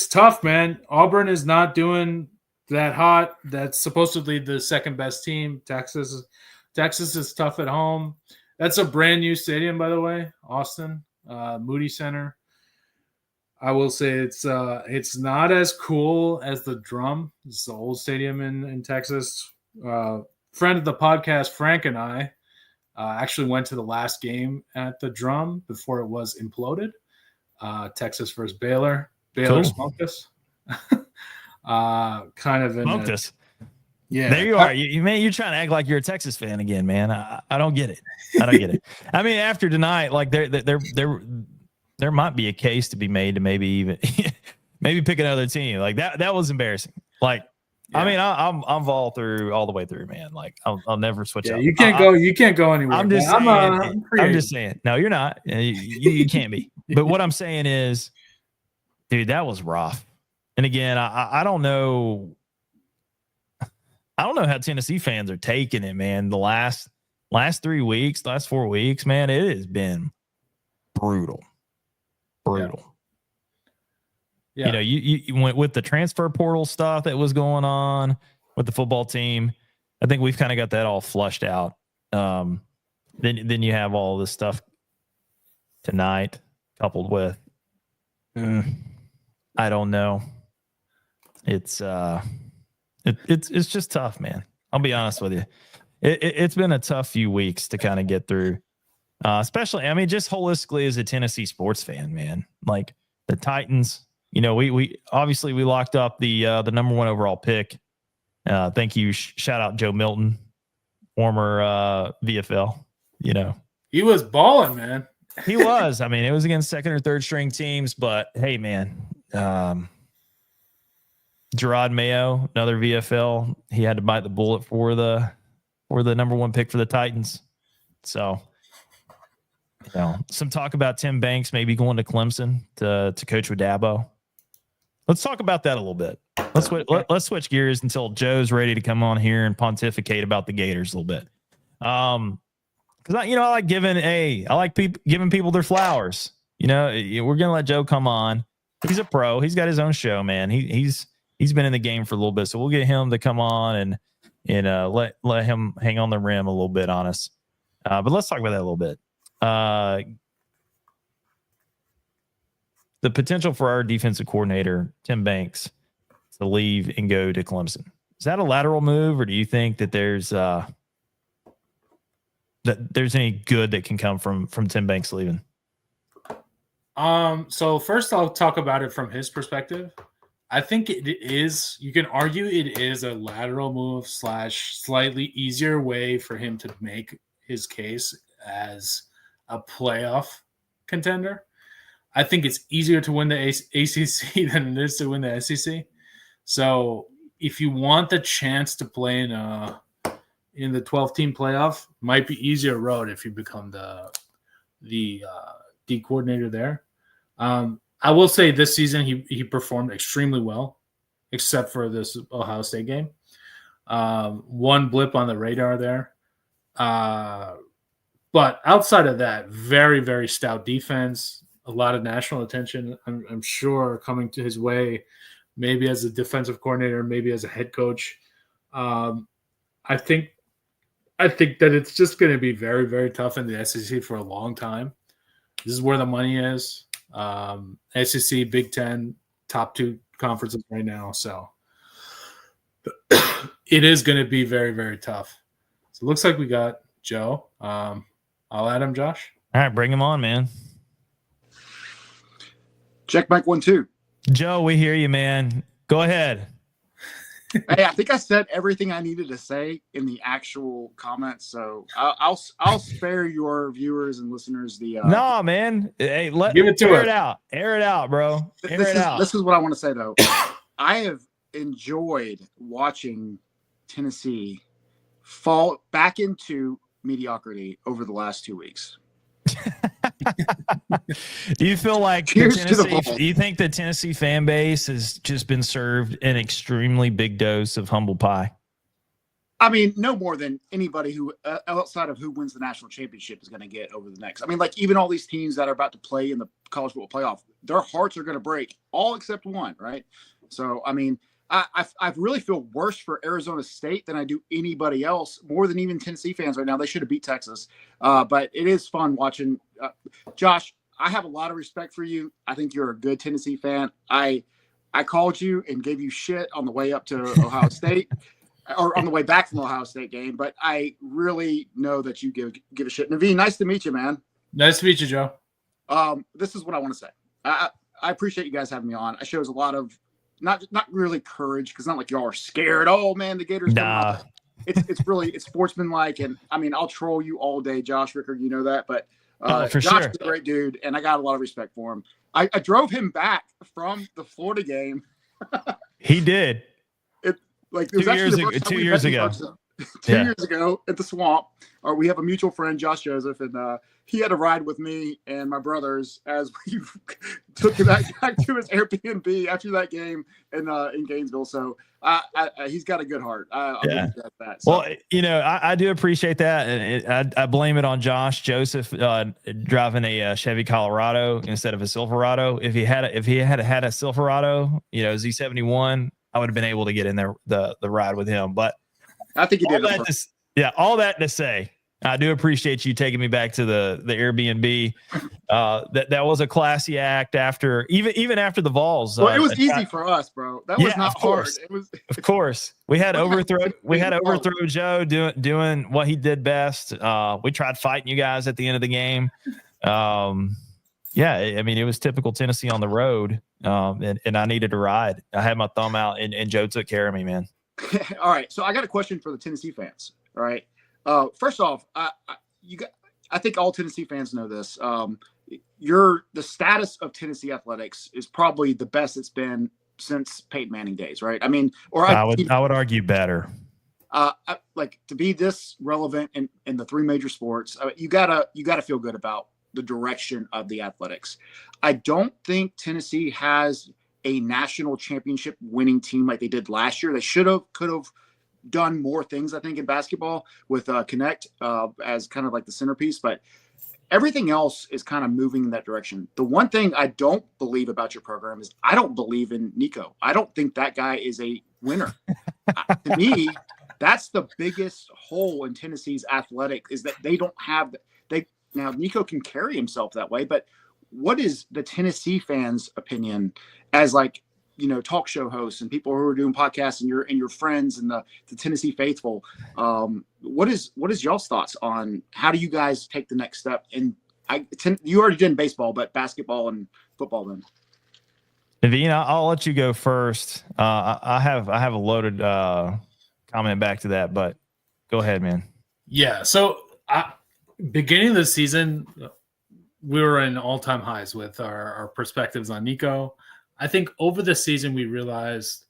tough, man. Auburn is not doing that hot. That's supposedly the second best team. Texas is tough at home. That's a brand new stadium, by the way, Austin, Moody Center. I will say it's not as cool as the Drum. It's the old stadium in Texas. Friend of the podcast, Frank, and I actually went to the last game at the Drum before it was imploded. Texas versus Baylor. Baylor smoked us. Kind of smoked us. Yeah, there you are. You're trying to act like you're a Texas fan again, man. I don't get it. I mean, after tonight, like there might be a case to be made to maybe pick another team. Like that was embarrassing. Like, yeah. I mean, I'm all the way through, man. Like I'll never switch up. You can't go anywhere. I'm just saying. I'm just saying. No, you're not. You can't be. But what I'm saying is, dude, that was rough. And again, I don't know. I don't know how Tennessee fans are taking it, man. The last 3 weeks, last 4 weeks, man, it has been brutal. Yeah. You know, you went with the transfer portal stuff that was going on with the football team. I think we've kind of got that all flushed out. Then you have all this stuff tonight, coupled with, I don't know. It's just tough, man. I'll be honest with you. It's been a tough few weeks to kind of get through. Especially, I mean, just holistically as a Tennessee sports fan, man. Like the Titans, you know, we obviously we locked up the number 1 overall pick. Thank you. Shout out Joe Milton, former VFL. You know, he was balling, man. He was. I mean, it was against second or third string teams, but hey, man, Gerard Mayo, another VFL. He had to bite the bullet for the number 1 pick for the Titans. So. You know, some talk about Tim Banks maybe going to Clemson to coach with Dabo. Let's talk about that a little bit. Let's switch gears until Joe's ready to come on here and pontificate about the Gators a little bit. Because I like giving people their flowers. You know, we're gonna let Joe come on. He's a pro. He's got his own show, man. He's been in the game for a little bit, so we'll get him to come on and let him hang on the rim a little bit on us. But let's talk about that a little bit. The potential for our defensive coordinator, Tim Banks, to leave and go to Clemson. Is that a lateral move, or do you think that there's any good that can come from Tim Banks leaving? So first I'll talk about it from his perspective. I think it is, you can argue it is a lateral move / slightly easier way for him to make his case as a playoff contender. I think it's easier to win the ACC than it is to win the SEC. So if you want the chance to play in the 12-team playoff, might be easier road if you become the D coordinator there. I will say this season he performed extremely well, except for this Ohio State game. One blip on the radar there. But outside of that, very, very stout defense, a lot of national attention, I'm sure, coming to his way, maybe as a defensive coordinator, maybe as a head coach. I think that it's just going to be very, very tough in the SEC for a long time. This is where the money is. SEC, Big Ten, top 2 conferences right now. So it is going to be very, very tough. So it looks like we got Joe. I'll add him, Josh. All right, bring him on, man. Check mic 1 2. Joe, we hear you, man. Go ahead. Hey, I think I said everything I needed to say in the actual comments, so I'll spare your viewers and listeners the. No, man. Hey, give it to air it out. Air it out, bro. This is what I want to say though. I have enjoyed watching Tennessee fall back into mediocrity over the last 2 weeks. Do you feel like Cheers to the do you think the Tennessee fan base has just been served an extremely big dose of humble pie? I mean, no more than anybody who outside of who wins the national championship is going to get over the next. I mean, like even all these teams that are about to play in the college football playoff, their hearts are going to break, all except one, right? So, I mean, I really feel worse for Arizona State than I do anybody else, more than even Tennessee fans right now. They should have beat Texas, but it is fun watching. Josh, I have a lot of respect for you. I think you're a good Tennessee fan. I called you and gave you shit on the way up to Ohio State. Or on the way back from the Ohio State game, but I really know that you give a shit. Naveen, nice to meet you, man. Nice to meet you, Joe. This is what I want to say. I appreciate you guys having me on. It shows a lot of not really courage, because not like y'all are scared. Oh man, the Gators. Nah. It's sportsmanlike, and I mean I'll troll you all day, Josh Rickard. You know that, but for Josh sure. is a great dude, and I got a lot of respect for him. I drove him back from the Florida game. He did. Like it was 2 years ago. 2 years ago at the Swamp. Or we have a mutual friend, Josh Joseph, and he had a ride with me and my brothers as we took him back to his Airbnb after that game in Gainesville. So he's got a good heart. Yeah. That, so. Well, you know, I do appreciate that, and I blame it on Josh Joseph driving a Chevy Colorado instead of a Silverado. If he had a Silverado, you know, Z71. I would have been able to get in there the ride with him, but I think he did. All that to say, I do appreciate you taking me back to the Airbnb. That was a classy act after even after the Vols. Well, it was easy for us, bro. That was not hard. It was, of course, we had overthrow Joe doing what he did best. We tried fighting you guys at the end of the game. Yeah, I mean, it was typical Tennessee on the road, and I needed a ride. I had my thumb out, and Joe took care of me, man. All right, so I got a question for the Tennessee fans. All right, first off, I think all Tennessee fans know this. The status of Tennessee athletics is probably the best it's been since Peyton Manning days, right? I mean, I would argue better. Like to be this relevant in the three major sports, you gotta feel good about the direction of the athletics. I don't think Tennessee has a national championship winning team like they did last year. They could have done more things, I think, in basketball with Connect as kind of like the centerpiece, but everything else is kind of moving in that direction. The one thing I don't believe about your program is I don't believe in Nico. I don't think that guy is a winner. To me, that's the biggest hole in Tennessee's athletic, is that they don't have now Nico can carry himself that way, but what is the Tennessee fans' opinion as like, you know, talk show hosts and people who are doing podcasts and your friends and the Tennessee faithful? What is y'all's thoughts on how do you guys take the next step? And you already did in baseball, but basketball and football then. Naveen, I'll let you go first. I have a loaded comment back to that, but go ahead, man. Yeah. So beginning of the season, we were in all-time highs with our perspectives on Nico. I think over the season we realized,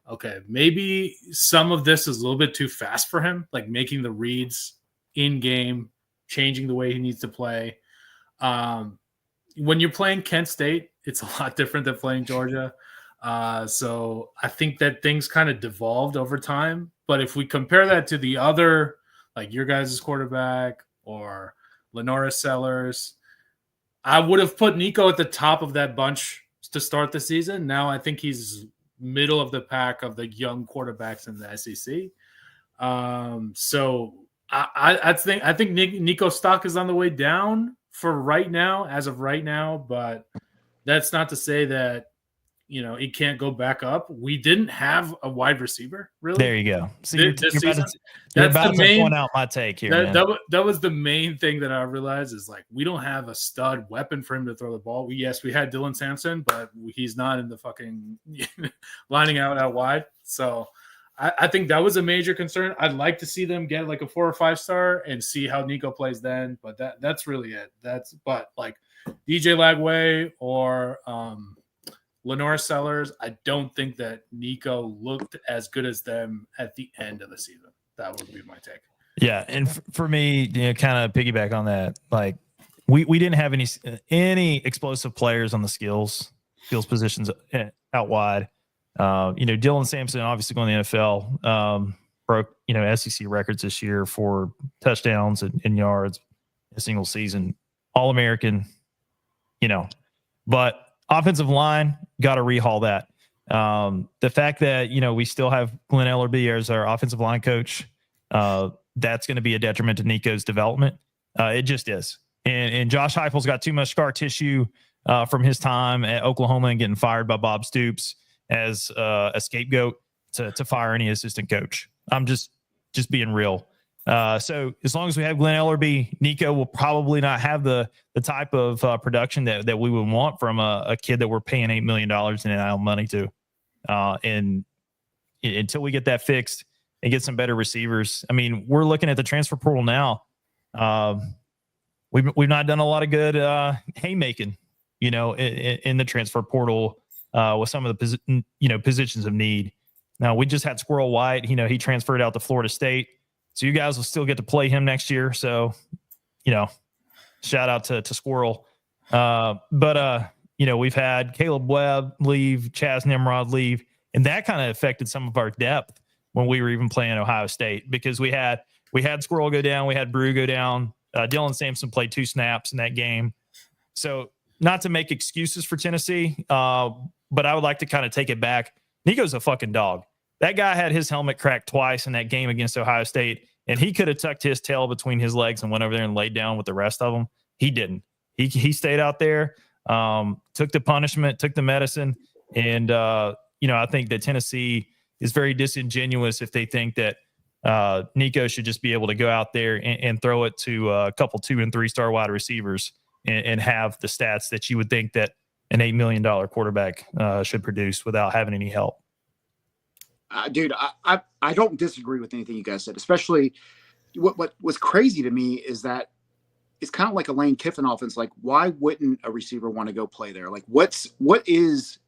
okay, maybe some of this is a little bit too fast for him, like making the reads in game, changing the way he needs to play. When you're playing Kent State, it's a lot different than playing Georgia. So I think that things kind of devolved over time. But if we compare that to the other, like your guys' quarterback or Lenora Sellers, I would have put Nico at the top of that bunch to start the season. Now I think he's middle of the pack of the young quarterbacks in the SEC. So I think Nico's stock is on the way down for right now, as of right now, but that's not to say that, you know, it can't go back up. We didn't have a wide receiver, really. There you go. So you're about to point out my take here. That was the main thing that I realized is like, we don't have a stud weapon for him to throw the ball. We had Dylan Sampson, but he's not in the fucking lining out wide. So I think that was a major concern. I'd like to see them get like a 4 or 5 star and see how Nico plays then. But that's really it. But like DJ Lagway or Lenora Sellers, I don't think that Nico looked as good as them at the end of the season. That would be my take. Yeah, and for me, you know, kind of piggyback on that, like we didn't have any explosive players on the skills positions out wide. Dylan Sampson obviously going to the NFL, broke SEC records this year for touchdowns and yards in a single season. All-American, but offensive line, got to rehaul that. The fact that we still have Glenn Ellerby as our offensive line coach, that's going to be a detriment to Nico's development. It just is. And Josh Heupel's got too much scar tissue from his time at Oklahoma and getting fired by Bob Stoops as a scapegoat to fire any assistant coach. I'm just being real. So as long as we have Glenn Ellerby, Nico will probably not have the type of production that we would want from a kid that we're paying $8 million in NIL money to. And until we get that fixed and get some better receivers, I mean, we're looking at the transfer portal now. We've not done a lot of good haymaking, in the transfer portal with some of the positions of need. Now we just had Squirrel White. He transferred out to Florida State, so you guys will still get to play him next year. So, shout out to Squirrel. But we've had Caleb Webb leave, Chaz Nimrod leave, and that kind of affected some of our depth when we were even playing Ohio State, because we had Squirrel go down, we had Brew go down. Dylan Sampson played 2 snaps in that game. So not to make excuses for Tennessee, but I would like to kind of take it back. Nico's a fucking dog. That guy had his helmet cracked twice in that game against Ohio State, and he could have tucked his tail between his legs and went over there and laid down with the rest of them. He didn't. He stayed out there, took the punishment, took the medicine, and I think that Tennessee is very disingenuous if they think that Nico should just be able to go out there and throw it to a couple 2- and 3-star wide receivers and have the stats that you would think that an $8 million quarterback should produce without having any help. Dude, I don't disagree with anything you guys said, especially what was crazy to me is that it's kind of like a Lane Kiffin offense. Like, why wouldn't a receiver want to go play there? Like, what is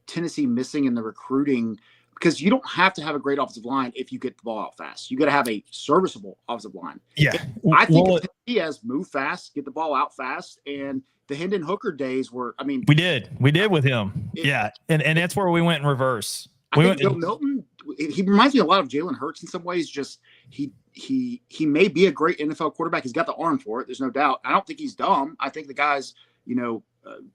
Tennessee missing in the recruiting? Because you don't have to have a great offensive line if you get the ball out fast. You got to have a serviceable offensive line. Yeah. I think Tennessee has moved fast, get the ball out fast, and the Hendon Hooker days were, I mean. We did with him. Yeah. And that's where we went in reverse. I think Joe Milton, he reminds me a lot of Jalen Hurts in some ways. Just he may be a great NFL quarterback. He's got the arm for it. There's no doubt. I don't think he's dumb. I think the guy's,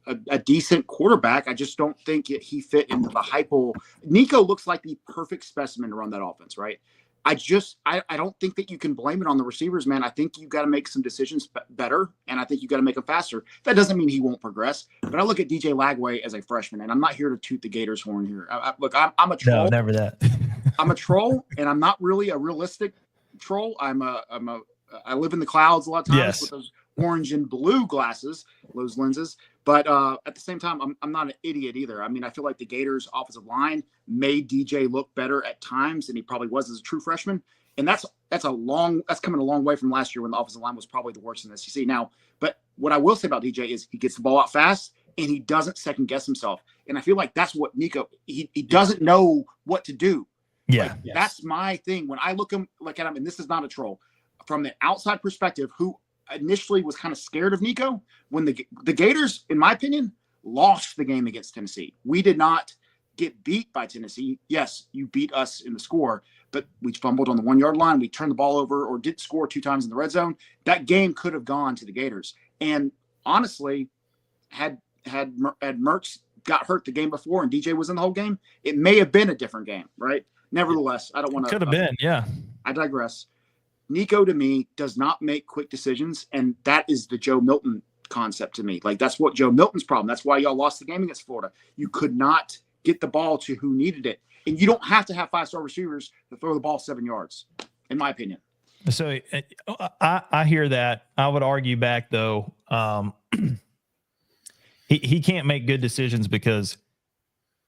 a decent quarterback. I just don't think he fit into the Heupel. Nico looks like the perfect specimen to run that offense, right? I don't think that you can blame it on the receivers, man. I think you've got to make some decisions better, and I think you've got to make them faster. That doesn't mean he won't progress, but I look at DJ Lagway as a freshman, and I'm not here to toot the Gators horn here. Look, I'm a troll. No, never that. I'm a troll, and I'm not really a realistic troll. I live in the clouds a lot of times. Yes. With those orange and blue glasses, those lenses. But at the same time, I'm not an idiot either. I mean, I feel like the Gators' offensive line made DJ look better at times than he probably was as a true freshman. And that's coming a long way from last year when the offensive line was probably the worst in the SEC. Now, but what I will say about DJ is he gets the ball out fast and he doesn't second guess himself. And I feel like that's what Nico, he doesn't know what to do. Yeah. Like, yes. That's my thing. When I look at him, and this is not a troll, from the outside perspective, who initially was kind of scared of Nico, when the Gators, in my opinion, lost the game against Tennessee. We did not get beat by Tennessee. Yes, you beat us in the score, but we fumbled on the 1-yard line. We turned the ball over or did score 2 times in the red zone. That game could have gone to the Gators. And honestly, had Mertz got hurt the game before and DJ was in the whole game, it may have been a different game, right? Nevertheless, I don't want to. Could have been, yeah. I digress. Nico, to me, does not make quick decisions, and that is the Joe Milton concept to me. Like, that's what Joe Milton's problem. That's why y'all lost the game against Florida. You could not get the ball to who needed it. And you don't have to have 5-star receivers to throw the ball 7 yards, in my opinion. So I hear that. I would argue back, though. He can't make good decisions because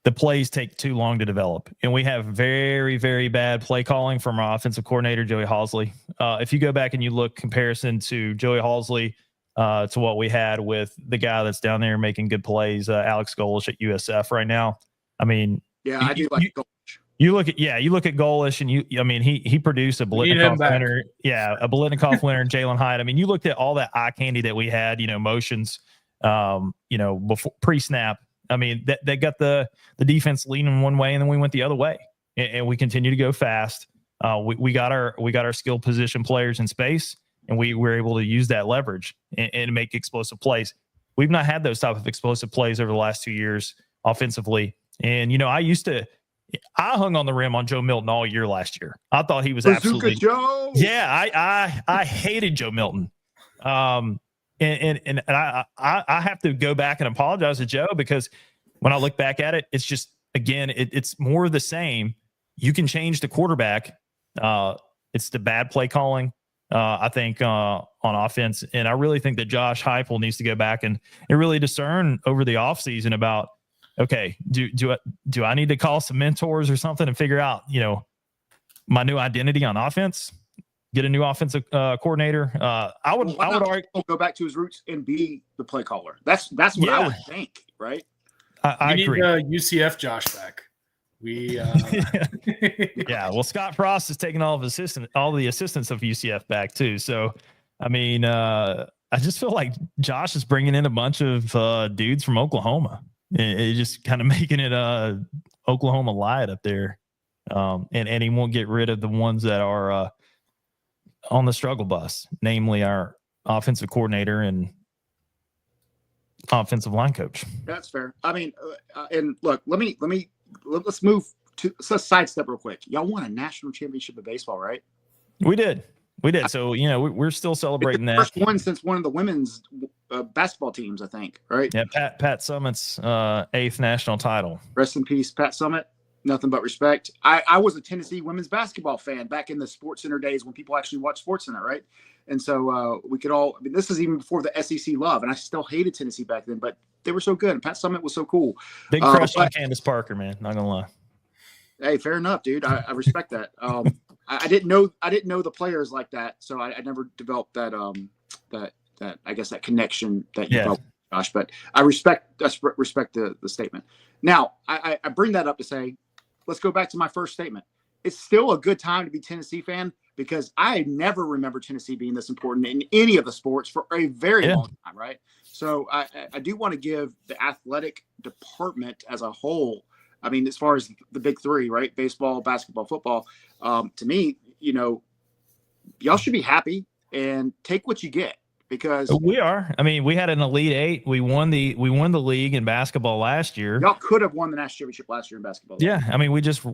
the plays take too long to develop. And we have very, very bad play calling from our offensive coordinator, Joey Halsley. If you go back and you look comparison to Joey Halsley to what we had with the guy that's down there making good plays, Alex Golish at USF right now. I mean, yeah, I do like Golish. You look at Golish, and I mean, he produced a Blitnikoff winner. Yeah, a Blitnikoff winner, and Jalen Hyde. I mean, you looked at all that eye candy that we had, motions, before pre-snap. I mean, they got the defense leaning one way, and then we went the other way, and we continue to go fast. We got our skill position players in space, and we were able to use that leverage and make explosive plays. We've not had those type of explosive plays over the last 2 years offensively. And, I hung on the rim on Joe Milton all year last year. I thought he was Bazooka absolutely Joe. Yeah, I hated Joe Milton. And I have to go back and apologize to Joe, because when I look back at it, it's just, again, it's more of the same. You can change the quarterback. It's the bad play calling, I think, on offense. And I really think that Josh Heupel needs to go back and really discern over the offseason about, okay, do I need to call some mentors or something and figure out, my new identity on offense? Get a new offensive coordinator. I would argue go back to his roots and be the play caller. That's what I would think, right? I agree. Need UCF Josh back. Yeah. Well, Scott Frost is taking all the assistants of UCF back too. So, I mean, I just feel like Josh is bringing in a bunch of dudes from Oklahoma. It's just kind of making it Oklahoma light up there, and he won't get rid of the ones that are on the struggle bus, namely our offensive coordinator and offensive line coach. That's fair. I mean, and look, let's move to let's sidestep real quick. Y'all won a national championship of baseball, right? We did. So, we're still celebrating that. First one since one of the women's basketball teams, I think, right? Yeah, Pat Summitt's 8th national title. Rest in peace, Pat Summitt. Nothing but respect. I was a Tennessee women's basketball fan back in the SportsCenter days when people actually watched SportsCenter, right? And so we could all, this is even before the SEC love, and I still hated Tennessee back then, but they were so good. And Pat Summitt was so cool. Big crush on Candace Parker, man. Not gonna lie. Hey, fair enough, dude. I respect that. I didn't know the players like that, so I never developed that I guess that connection that you felt, Josh. But I respect the statement. Now I bring that up to say, let's go back to my first statement. It's still a good time to be a Tennessee fan, because I never remember Tennessee being this important in any of the sports for a very long time, right? So I do want to give the athletic department as a whole, I mean, as far as the big three, right? Baseball, basketball, football. To me, y'all should be happy and take what you get, because we are. I mean, we had an Elite Eight. We won the league in basketball last year. Y'all could have won the national championship last year in basketball. Yeah. I mean, we just,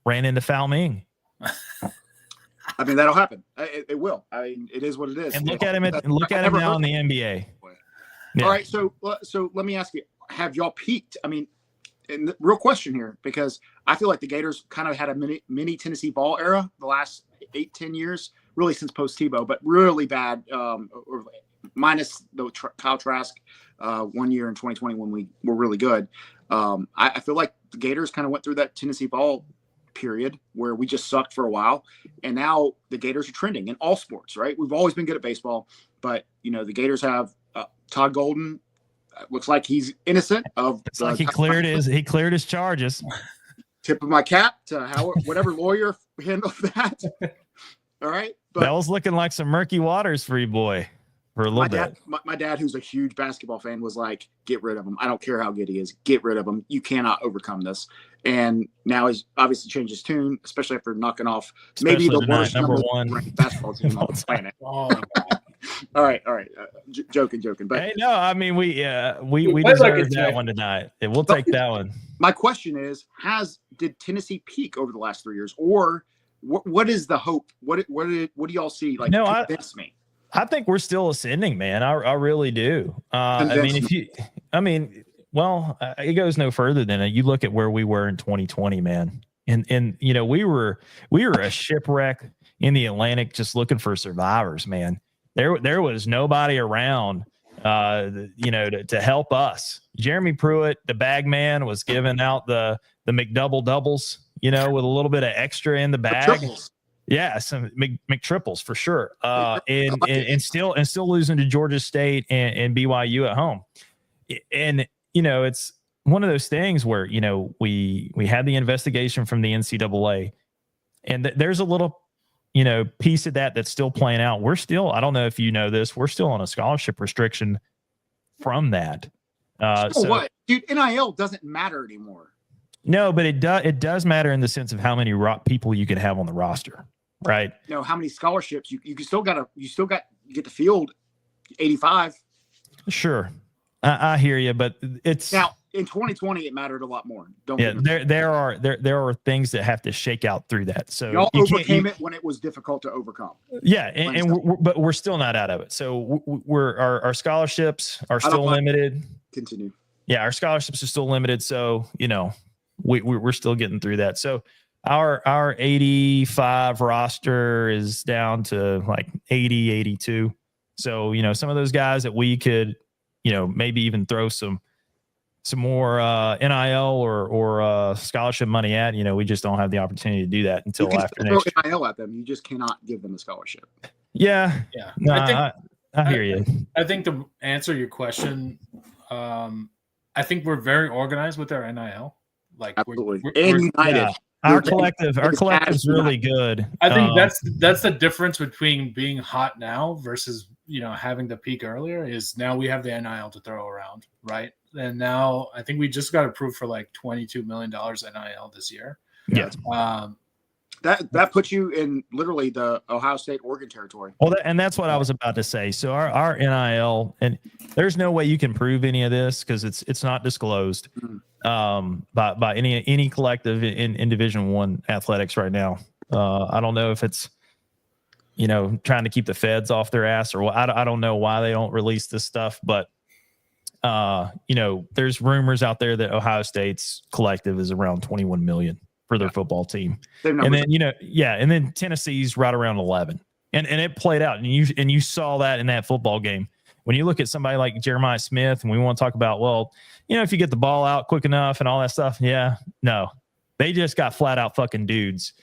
ran into Foul Ming. I mean, that'll happen. It will. I mean, it is what it is. And look at him now in the NBA. Yeah. All right. So let me ask you, have y'all peaked? I mean, and the real question here, because I feel like the Gators kind of had a mini Tennessee ball era the last 8-10 years, really since post Tebow, but really bad, or minus the Kyle Trask 1 year in 2020 when we were really good. I feel like the Gators kind of went through that Tennessee ball period where we just sucked for a while, and now the Gators are trending in all sports, right? We've always been good at baseball, but the Gators have Todd Golden. Looks like he's innocent of. It's like he cleared his charges. Tip of my cap to whatever lawyer handled that. All right, but that was looking like some murky waters for you, boy, for a little bit. My dad, who's a huge basketball fan, was like, "Get rid of him. I don't care how good he is. Get rid of him. You cannot overcome this." And now he's obviously changed his tune, especially after knocking off maybe the worst number one basketball team on the planet. All right. Joking. But hey, no, I mean we deserve that one tonight. Yeah, we'll take that one. My question is, did Tennessee peak over the last 3 years, or what is the hope? What do y'all see? Like, convince me. I think we're still ascending, man. I really do. It goes no further than you look at where we were in 2020, man. And we were a shipwreck in the Atlantic, just looking for survivors, man. There was nobody around, to help us. Jeremy Pruitt, the bag man, was giving out the McDouble doubles, with a little bit of extra in the bag. Yeah, some McTriples for sure. And still losing to Georgia State and BYU at home. And it's one of those things where, you know, we had the investigation from the NCAA, and there's a little, you know, piece of that that's still playing out. We're still, I don't know if you know this, we're still on a scholarship restriction from that. So what, dude? NIL doesn't matter anymore. No, but it does matter in the sense of how many people you can have on the roster, right? You know how many scholarships you still got you get to field 85. Sure, I hear you, but it's now in 2020 it mattered a lot more. There are things that have to shake out through that. So y'all overcame it when it was difficult to overcome. Yeah, but we're still not out of it. So our scholarships are still limited. Continue. Yeah, our scholarships are still limited. So, you know, we're still getting through that. So our 85 roster is down to like 80, 82. So, you know, some of those guys that we could, you know, maybe even throw some more NIL or scholarship money at, you know, we just don't have the opportunity to do that until after next year. NIL at them. You just cannot give them a scholarship. Yeah. No, I hear you. I think to answer your question, I think we're very organized with our NIL. Like absolutely, we're united. Yeah. Our collective is really good. I think that's the difference between being hot now versus, you know, having the peak earlier. Is now we have the NIL to throw around, right? And now I think we just got approved for like $22 million NIL this year. Yeah. That puts you in literally the Ohio State, Oregon territory. Well, and that's what I was about to say. So our NIL, and there's no way you can prove any of this because it's not disclosed by any collective in Division I athletics right now. I don't know if it's, you know, trying to keep the feds off their ass, or I don't know why they don't release this stuff, but you know, there's rumors out there that Ohio State's collective is around 21 million for their football team. And then, you know, and then Tennessee's right around 11. And it played out. And you saw that in that football game. When you look at somebody like Jeremiah Smith, and we want to talk about, well, you know, if you get the ball out quick enough and all that stuff, no. They just got flat out fucking dudes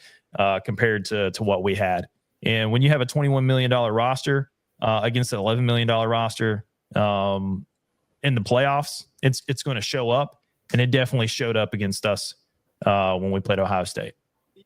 compared to what we had. And when you have a $21 million roster against an $11 million roster in the playoffs, it's going to show up. And it definitely showed up against us when we played Ohio State.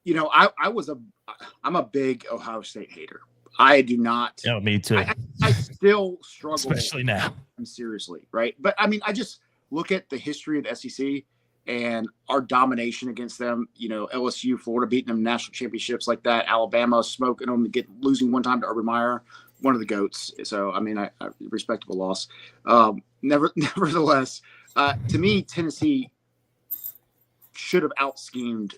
You know, I'm a big Ohio State hater. I do not. Oh, me too. I still struggle, especially now. Seriously, right? But I mean, I just look at the history of the SEC and our domination against them. You know, LSU, Florida beating them national championships like that. Alabama smoking them, losing one time to Urban Meyer, one of the GOATs. So I mean, a respectable loss. Nevertheless, to me, Tennessee should have out-schemed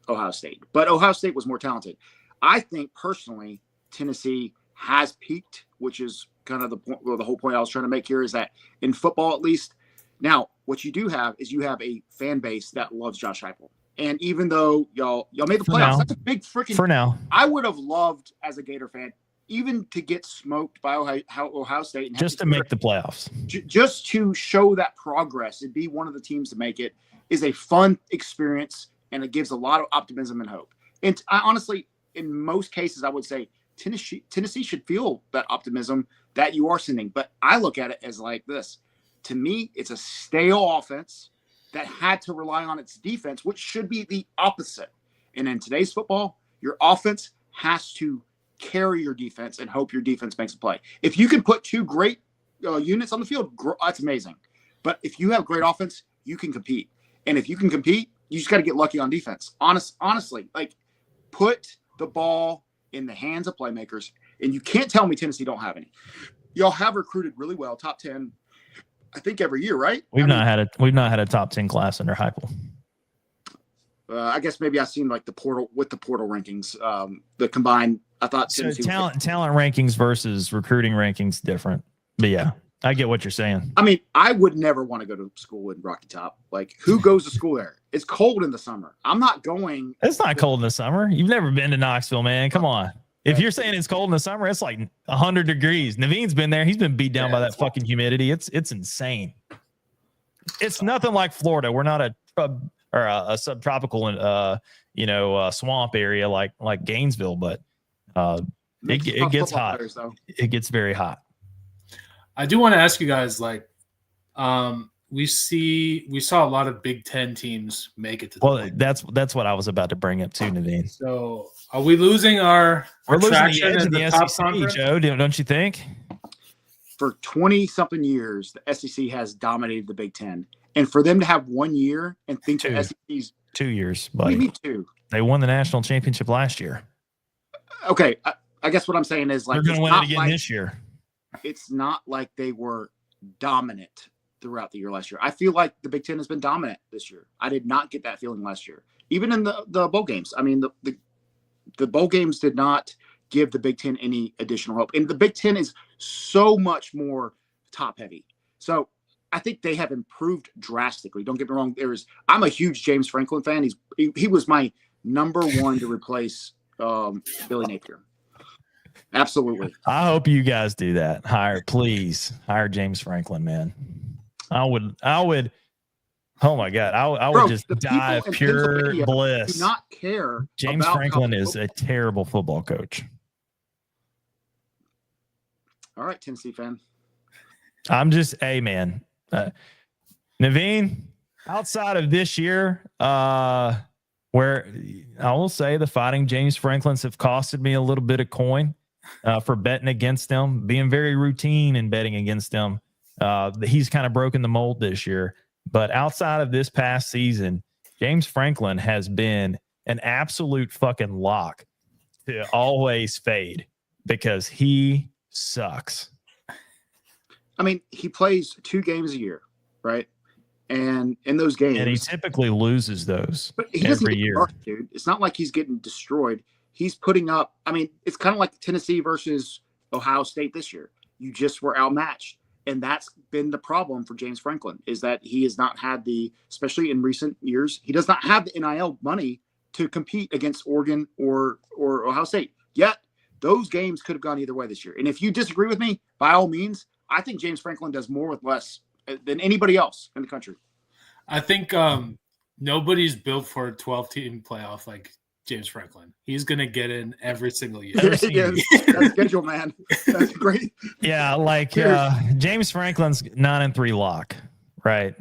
Ohio State, but Ohio State was more talented. I think personally, Tennessee has peaked, which is kind of the point. Well, the whole point I was trying to make here is that in football, at least now, what you do have is you have a fan base that loves Josh Heupel. And even though y'all made the playoffs, that's a big freaking. For now, I would have loved as a Gator fan even to get smoked by Ohio State, and just to make the playoffs, just to show that progress and be one of the teams to make it is a fun experience, and it gives a lot of optimism and hope. And I honestly, in most cases, I would say Tennessee should feel that optimism that you are sending. But I look at it as like this. To me, it's a stale offense that had to rely on its defense, which should be the opposite. And in today's football, your offense has to carry your defense and hope your defense makes a play. If you can put two great units on the field, that's amazing. But if you have great offense, you can compete. And if you can compete, you just got to get lucky on defense. Honestly, like put the ball in the hands of playmakers. And you can't tell me Tennessee don't have any. Y'all have recruited really well, top 10, I think every year, right? We've not had a top 10 class under Heupel. I guess maybe I've seen like the portal rankings, the combined. I thought so talent rankings versus recruiting rankings different. But yeah, I get what you're saying. I mean, I would never want to go to school in Rocky Top. Like, who goes to school there? It's cold in the summer. I'm not going. It's not cold in the summer. You've never been to Knoxville, man. Come on. If you're saying it's cold in the summer, it's like 100 degrees. Naveen's been there. He's been beat down by that fucking humidity. It's insane. It's nothing like Florida. We're not a subtropical swamp area like Gainesville, but it gets hot. It gets very hot. I do want to ask you guys, like, we saw a lot of Big Ten teams make it to the playoffs. That's what I was about to bring up too, Naveen. So are we losing our losing traction the edge in of the top SEC, conference? Joe? Don't you think? For 20-something years, the SEC has dominated the Big Ten. And for them to have 1 year and think the SEC's 2 years, buddy. buddy. Me too. They won the national championship last year. Okay, I guess what I'm saying is they're going to win it again this year. It's not like they were dominant throughout the year last year. I feel like the Big Ten has been dominant this year. I did not get that feeling last year, even in the bowl games. I mean, the bowl games did not give the Big Ten any additional hope, and the Big Ten is so much more top heavy. So I think they have improved drastically. Don't get me wrong. I'm a huge James Franklin fan. He was my number one to replace Billy Napier. Absolutely. I hope you guys do that. Please hire James Franklin, man. I would. Oh my God. I would just die of pure bliss. Do not care. James Franklin is a terrible football coach. All right, Tennessee fan. I'm just man. Naveen, outside of this year, where I will say the Fighting James Franklins have costed me a little bit of coin for betting against them, being very routine in betting against them. He's kind of broken the mold this year. But outside of this past season, James Franklin has been an absolute fucking lock to always fade because he sucks. I mean, he plays 2 games a year, right? And in those games, and he typically loses those every year. Hurt, dude. It's not like he's getting destroyed. He's putting up. I mean, it's kind of like Tennessee versus Ohio State this year. You just were outmatched, and that's been the problem for James Franklin. Is that he has not had especially in recent years, he does not have the NIL money to compete against Oregon or Ohio State. Yet those games could have gone either way this year. And if you disagree with me, by all means, I think James Franklin does more with less than anybody else in the country. I think nobody's built for a 12-team playoff like James Franklin. He's going to get in every single year. That's schedule, man. That's great. Yeah, like James Franklin's 9-3 lock, right?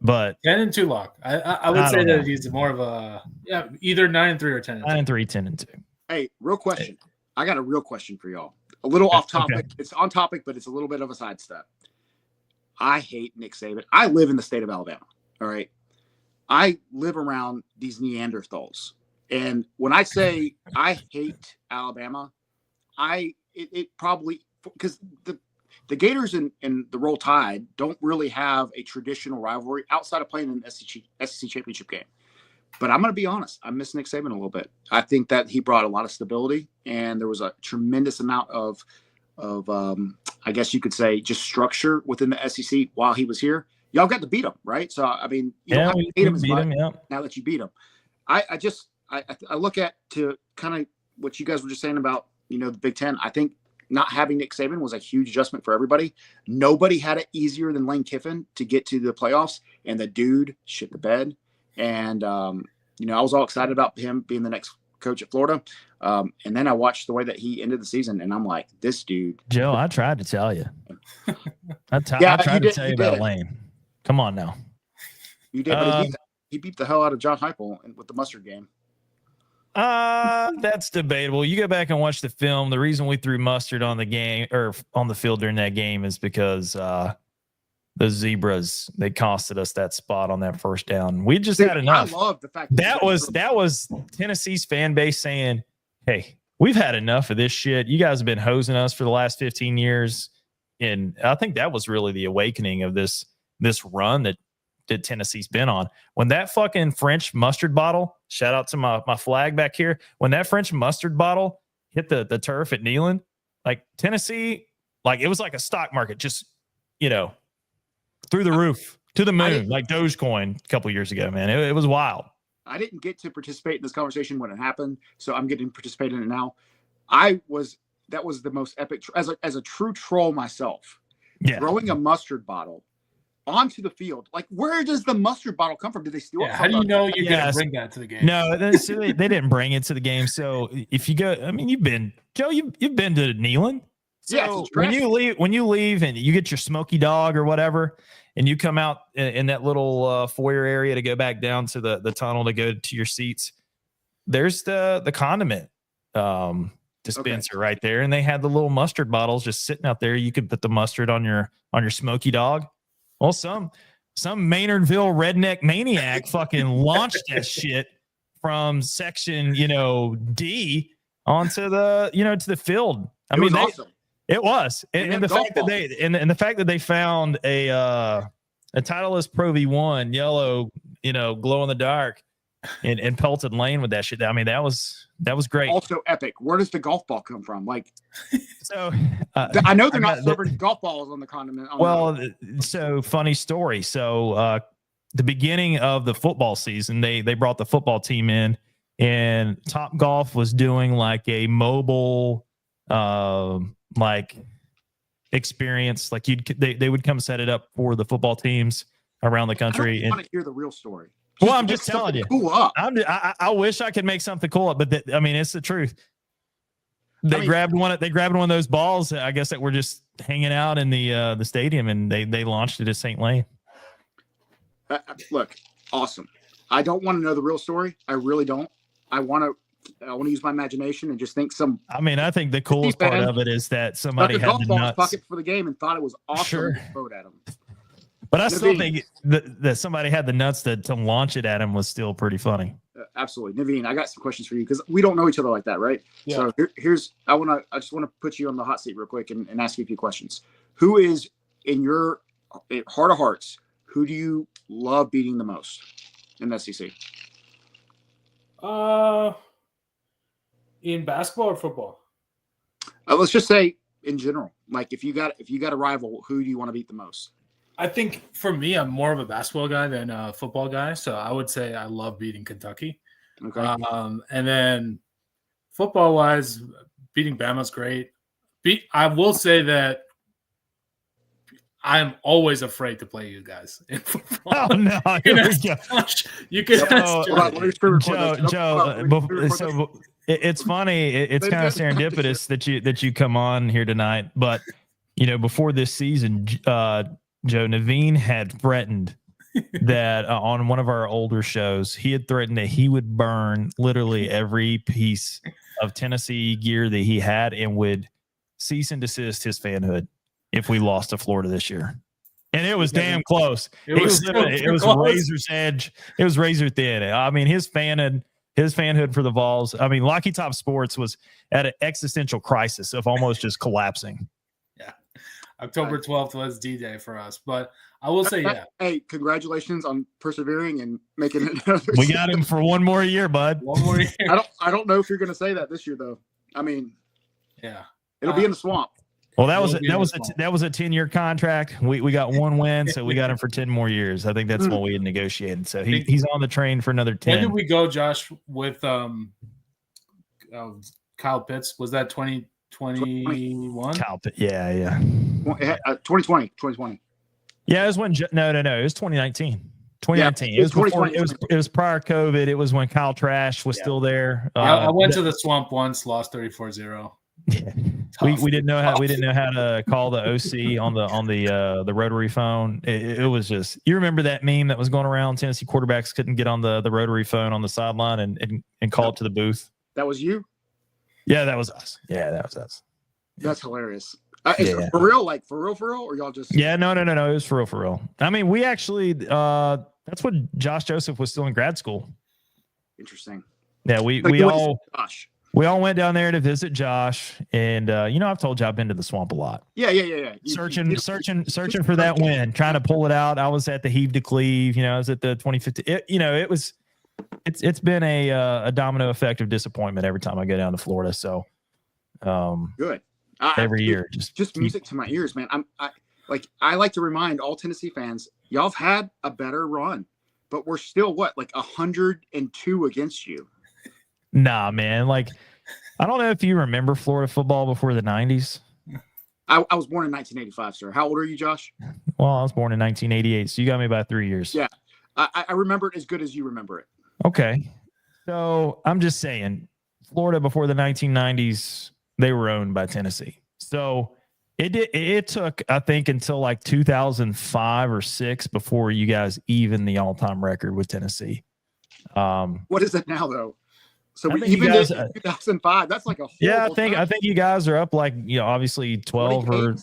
But 10-2 lock. I would say that he's more of a either 9-3 or 10-2. 9-3, 10-2. Hey, real question. I got a real question for y'all. A little off topic. Okay. It's on topic, but it's a little bit of a sidestep. I hate Nick Saban. I live in the state of Alabama. All right. I live around these Neanderthals. And when I say I hate Alabama, it probably because the Gators and the Roll Tide don't really have a traditional rivalry outside of playing an SEC championship game. But I'm going to be honest. I miss Nick Saban a little bit. I think that he brought a lot of stability, and there was a tremendous amount of I guess you could say, just structure within the SEC while he was here. Y'all got to beat him, right? So, I mean, you don't have to hate him as much now that you beat him. I look at to kind of what you guys were just saying about, the Big Ten. I think not having Nick Saban was a huge adjustment for everybody. Nobody had it easier than Lane Kiffin to get to the playoffs, and the dude shit the bed. And, I was all excited about him being the next coach at Florida. And then I watched the way that he ended the season, and I'm like, this dude. Joe, I tried to tell you. I tried to tell you about Lane. Come on now. You did, but he beat the hell out of John Heupel with the mustard game. That's debatable. You go back and watch the film. The reason we threw mustard on the game or on the field during that game is because the Zebras, they costed us that spot on that first down. We just had enough. I love the fact that was Tennessee's fan base saying, hey, we've had enough of this shit. You guys have been hosing us for the last 15 years. And I think that was really the awakening of this run that Tennessee's been on. When that fucking French mustard bottle, shout out to my flag back here, when that French mustard bottle hit the turf at Neyland, like Tennessee, like it was like a stock market, just, through the roof to the moon, like Dogecoin a couple years ago, man. It was wild. I didn't get to participate in this conversation when it happened, so I'm getting to participate in it now. That was the most epic, as a true troll myself, throwing a mustard bottle onto the field. Like, where does the mustard bottle come from? Did they steal it? How do you know you're going to bring that to the game? No, they didn't bring it to the game. So if you go, I mean, you've been to Neyland. So when you leave and you get your smoky dog or whatever, and you come out in that little foyer area to go back down to the tunnel to go to your seats, there's the condiment dispenser right there, and they had the little mustard bottles just sitting out there. You could put the mustard on your smoky dog. Well, some Maynardville redneck maniac fucking launched that shit from section, D onto the, to the field. I mean, awesome. It was, and the fact that the fact that they found a Titleist Pro V1 yellow, glow in the dark, and pelted lane with that shit. I mean, that was great. Also epic. Where does the golf ball come from? Like, so I know they're not serving golf balls on the condiment. So funny story. So the beginning of the football season, they brought the football team in, and Top Golf was doing like a mobile experience. Like they would come set it up for the football teams around the country. I want to hear the real story. I'm just telling you. Cool up. I wish I could make something cool up, but it's the truth. They grabbed one of those balls, I guess, that were just hanging out in the stadium, and they launched it at St. Lane. Look, awesome. I don't want to know the real story. I really don't. I want to use my imagination and just think I think the coolest part of it is that somebody had the nuts pocket for the game and thought it was awesome. Sure. Throw it at him. But I still think that somebody had the nuts to launch it at him was still pretty funny. Absolutely. Naveen, I got some questions for you because we don't know each other like that, right? Yeah. So I just want to put you on the hot seat real quick and ask you a few questions. Who is, in your heart of hearts, who do you love beating the most in the SEC? In basketball or football? Let's just say in general. Like if you got a rival, who do you want to beat the most? I think for me, I'm more of a basketball guy than a football guy. So I would say I love beating Kentucky. Okay. And then football wise, beating Bama's great. I will say that I'm always afraid to play you guys in football. Oh no! You can Joe. It's funny. It's kind of serendipitous that you come on here tonight. But before this season, Joe, Naveen had threatened that on one of our older shows, he had threatened that he would burn literally every piece of Tennessee gear that he had and would cease and desist his fanhood if we lost to Florida this year. And it was damn close. It was razor's edge. It was razor thin. I mean, his fanhood for the Vols. I mean, Locky Top Sports was at an existential crisis of almost just collapsing. October 12th was D-Day for us, but I will say, yeah. Hey, congratulations on persevering and making it. We got him for one more year, bud. One more year. I don't know if you're going to say that this year, though. I mean, yeah, it'll be in the swamp. Well, that was a 10-year contract. We got one win, so we got him for 10 more years. I think that's what we had negotiated. So he's on the train for another 10. When did we go, Josh, with Kyle Pitts? Was that 2021? Kyle Pitts, yeah. 2020. Yeah, it was when no, it was 2019. 2019. Yeah, it was prior COVID. It was when Kyle Trash was still there. I went to the swamp once, lost 34-0. Yeah. We didn't know how to call the OC on the rotary phone. It was just, you remember that meme that was going around? Tennessee quarterbacks couldn't get on the rotary phone on the sideline and call it to the booth. That was you? Yeah, that was us. Yeah, that was us. That's hilarious. For real, or y'all just? Yeah, no. It was for real. I mean, we actually, that's when Josh Joseph was still in grad school. Interesting. Yeah, we all went down there to visit Josh, and I've told you I've been to the swamp a lot. Yeah. Searching for that win, trying to pull it out. I was at the Heave to Cleave. I was at the 2015. It's been a domino effect of disappointment every time I go down to Florida. So, good. Every year, just music to my ears, man. I like to remind all Tennessee fans, y'all have had a better run, but we're still 102 against you. Nah, man. I don't know if you remember Florida football before the 90s. I was born in 1985, sir. How old are you, Josh? Well, I was born in 1988, so you got me by 3 years. Yeah, I remember it as good as you remember it. Okay, so I'm just saying, Florida before the 1990s, they were owned by Tennessee. So It took, I think, until like 2005 or 6 before you guys even the all-time record with Tennessee. What is it now, though? So I we think you even guys, did in 2005. That's like a horrible yeah, I time. think you guys are up like, obviously 12 or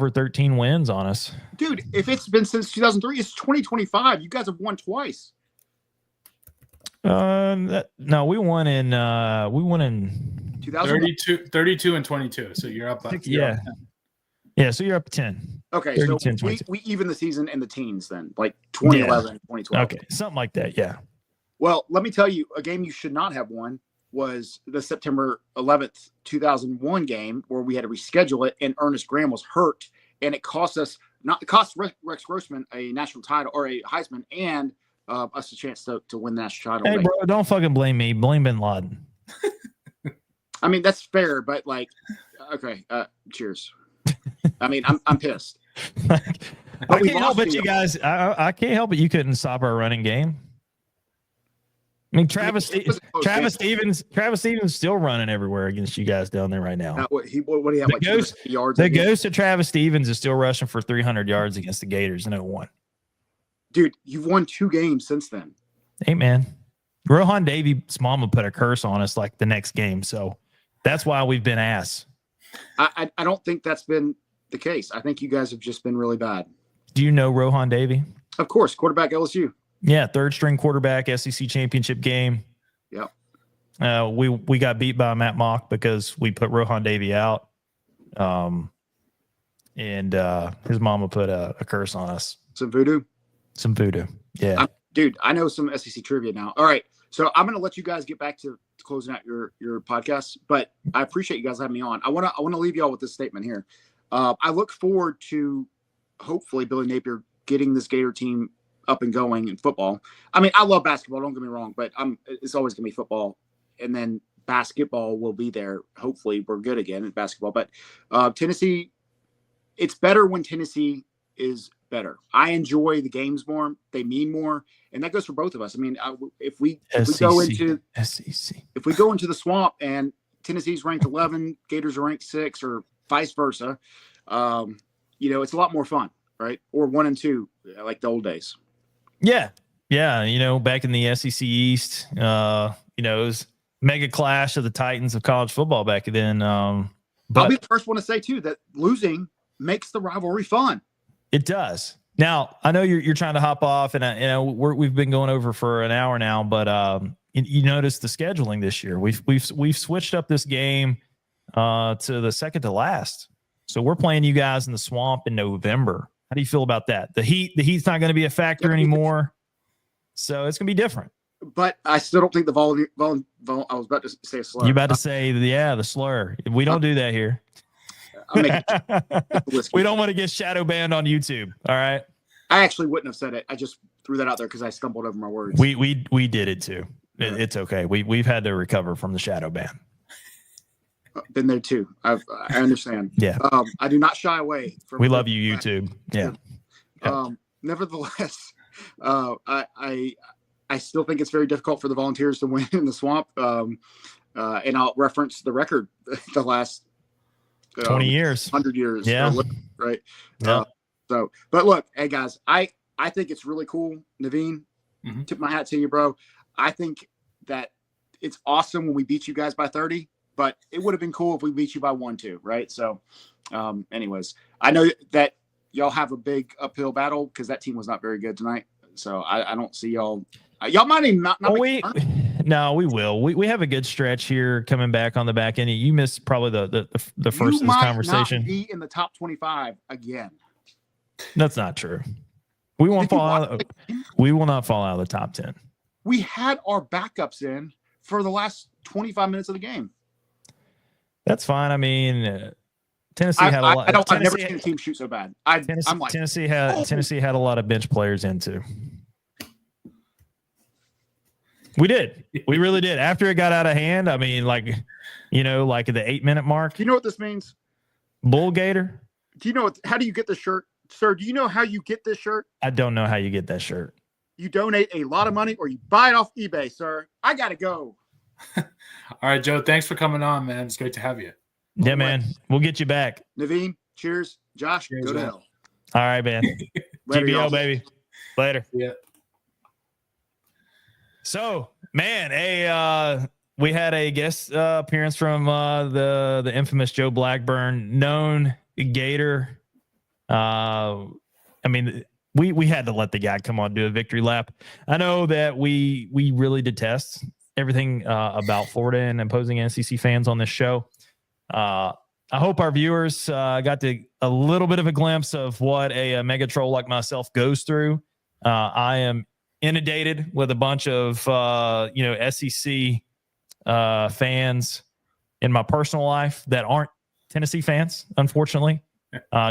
13 wins on us. Dude, if it's been since 2003, it's 2025. You guys have won twice. No, we won in 32 and 22. So you're up. Yeah. Yeah, so you're up 10. Okay, 30, so 10, we even the season in the teens then, like 2011, 2012. Okay, something like that, yeah. Well, let me tell you, a game you should not have won was the September 11th, 2001 game where we had to reschedule it, and Ernest Graham was hurt, and it cost Rex Grossman a national title or a Heisman, and us a chance to win the national title. Hey, bro, don't fucking blame me. Blame Bin Laden. I mean, that's fair, but like, okay, cheers. I mean, I'm pissed. I can't help it, you guys. I can't help it. You couldn't stop our running game. I mean, Travis Stevens still running everywhere against you guys down there right now. What do you have? Yards. The ghost of Travis Stevens is still rushing for 300 yards against the Gators in 01. Dude, you've won 2 games since then. Hey, man. Rohan Davy's mama put a curse on us like the next game, so that's why we've been ass. I don't think that's been the case. I think you guys have just been really bad. Do you know Rohan Davy? Of course, quarterback LSU. Yeah, third string quarterback, SEC championship game. Yep. We got beat by Matt Mock because we put Rohan Davy out. And his mama put a curse on us. Some voodoo. Yeah. Dude, I know some SEC trivia now. All right. So I'm going to let you guys get back to closing out your podcast, but I appreciate you guys having me on. I want to leave y'all with this statement here. I look forward to hopefully Billy Napier getting this Gator team up and going in football. I mean, I love basketball, don't get me wrong, but it's always going to be football, and then basketball will be there. Hopefully we're good again at basketball, but Tennessee, it's better when Tennessee is better. I enjoy the games more. They mean more. And that goes for both of us. I mean, if we go into the swamp and Tennessee's ranked 11, Gators are ranked 6, or vice versa, it's a lot more fun, right? Or 1 and 2, like the old days. Yeah. Yeah. Back in the SEC East, it was mega clash of the Titans of college football back then. But I'll be the first one to say too that losing makes the rivalry fun. It does. Now, I know you're trying to hop off, and we've been going over for an hour now, but you notice the scheduling this year. We've switched up this game to the second to last. So we're playing you guys in the swamp in November. How do you feel about that? The heat's not going to be a factor anymore, so it's going to be different. But I still don't think the I was about to say a slur. You about to say the slur? We don't do that here. We don't want to get shadow banned on YouTube. All right. I actually wouldn't have said it. I just threw that out there because I stumbled over my words. We did it too. It's okay. We've had to recover from the shadow ban. Been there too. I understand. Yeah. I do not shy away from. We love you, YouTube. Yeah. Nevertheless, I still think it's very difficult for the Volunteers to win in the swamp. And I'll reference the record the last 20 years, 100 years. Yeah. Right. Yeah. But look, hey guys, I think it's really cool. Naveen, tip my hat to you, bro. I think that it's awesome when we beat you guys by 30, but it would have been cool if we beat you by 1 too. Right. So, anyways, I know that y'all have a big uphill battle because that team was not very good tonight. So I don't see y'all. Y'all might even not. No, we will. We have a good stretch here coming back on the back end. You missed probably the first of this conversation. Not be in the top 25 again. That's not true. We won't fall out. We will not fall out of the top 10. We had our backups in for the last 25 minutes of the game. That's fine. I mean, Tennessee had a lot. I've never seen a team shoot so bad. Tennessee had a lot of bench players in too. We did. We really did. After it got out of hand, I mean, like at the 8-minute mark. Do you know what this means? Bull Gator. Do you know how do you get this shirt? Sir, do you know how you get this shirt? I don't know how you get that shirt. You donate a lot of money or you buy it off eBay, sir. I got to go. All right, Joe. Thanks for coming on, man. It's great to have you. Yeah, man. We'll get you back. Naveen, Cheers. Josh, Cheers, go to man. hell. All right, man. Later, GBO, y'all. baby. Later. Yeah. So, man, we had a guest appearance from the infamous Joe Blackburn, known Gator. I mean, we had to let the guy come on do a victory lap. I know that we really detest everything about Florida and opposing SEC fans on this show. I hope our viewers got a little bit of a glimpse of what a mega troll like myself goes through. I am inundated with a bunch of SEC fans in my personal life that aren't Tennessee fans, unfortunately.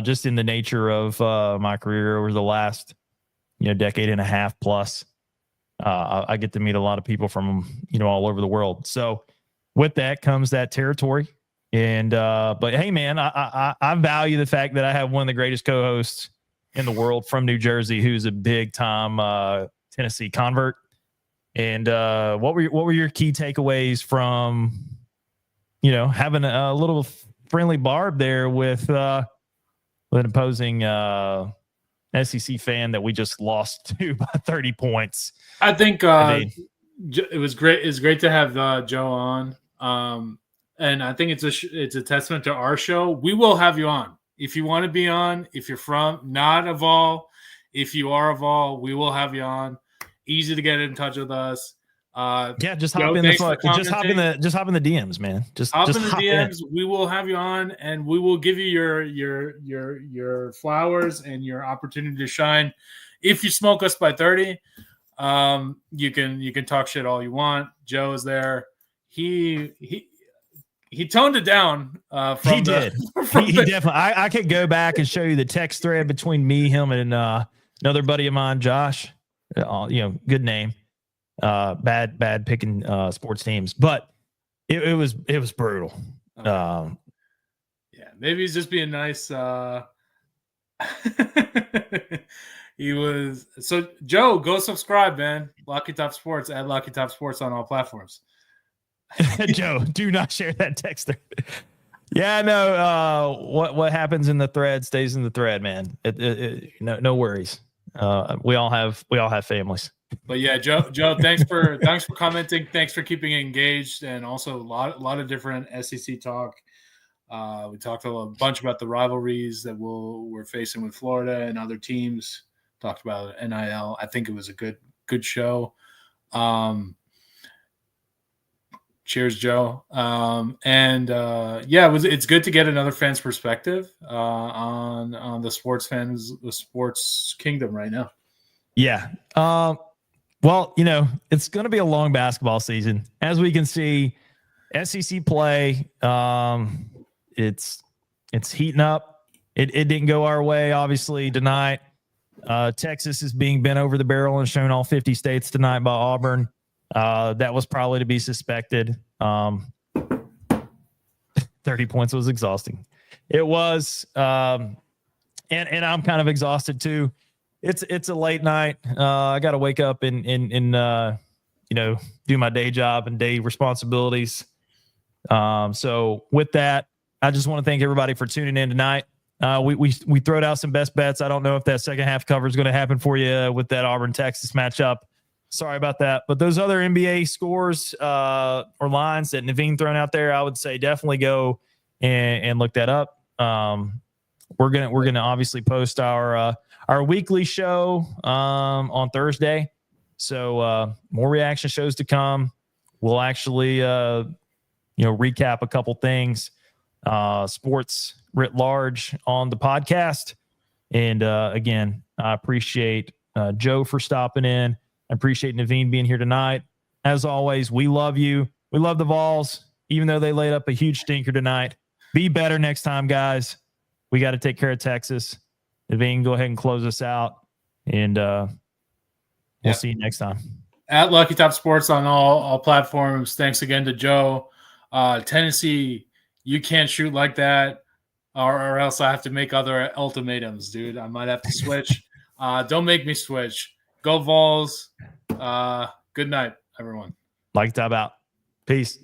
Just in the nature of my career over the last decade and a half plus, I get to meet a lot of people from all over the world. So with that comes that territory. And but hey, man, I value the fact that I have one of the greatest co-hosts in the world from New Jersey, who's a big time Tennessee convert. And what were your key takeaways from having a little friendly barb there with an opposing SEC fan that we just lost to by 30 points? I think it was great. It's great to have Joe on. And I think it's a testament to our show. We will have you on if you want to be on. If you're not of all, if you are of all, we will have you on. Easy to get in touch with us. Just hop in the just hop in the DMs, man. Just hop in the hop DMs. in. We will have you on, and we will give you your flowers and your opportunity to shine. If you smoke us by 30, you can talk shit all you want. Joe is there. He toned it down. He did. He definitely. I could go back and show you the text thread between me, him, and another buddy of mine, Josh. Good name. Bad picking sports teams, but it was brutal. Yeah, maybe he's just being nice. He was. So Joe, go subscribe, man. Lucky Top Sports, at Lucky Top Sports on all platforms. Joe, do not share that text there. Yeah, no. What happens in the thread stays in the thread, man. No worries. We all have families. But yeah, Joe, thanks for commenting. Thanks for keeping engaged, and also a lot of different SEC talk. We talked a bunch about the rivalries that we're facing with Florida and other teams. Talked about NIL. I think it was a good show. Cheers, Joe. It's good to get another fan's perspective on the sports kingdom right now. Yeah. Well, it's going to be a long basketball season. As we can see, SEC play, it's heating up. It didn't go our way, obviously, tonight. Texas is being bent over the barrel and shown all 50 states tonight by Auburn. That was probably to be suspected. 30 points was exhausting. It was, and I'm kind of exhausted too. It's a late night. I got to wake up and do my day job and day responsibilities. So with that, I just want to thank everybody for tuning in tonight. We throwed out some best bets. I don't know if that second half cover is going to happen for you with that Auburn Texas matchup. Sorry about that. But those other NBA scores or lines that Naveen thrown out there, I would say definitely go and look that up. We're gonna obviously post our weekly show on Thursday. So more reaction shows to come. We'll actually recap a couple things, sports writ large on the podcast. And again, I appreciate Joe for stopping in. I appreciate Naveen being here tonight. As always, we love you. We love the Vols, even though they laid up a huge stinker tonight. Be better next time, guys. We got to take care of Texas. Naveen, go ahead and close us out. And we'll see you next time. At Lucky Top Sports on all platforms. Thanks again to Joe. Tennessee, you can't shoot like that, or else I have to make other ultimatums, dude. I might have to switch. Don't make me switch. Go Vols. Good night, everyone. Like Top out. Peace.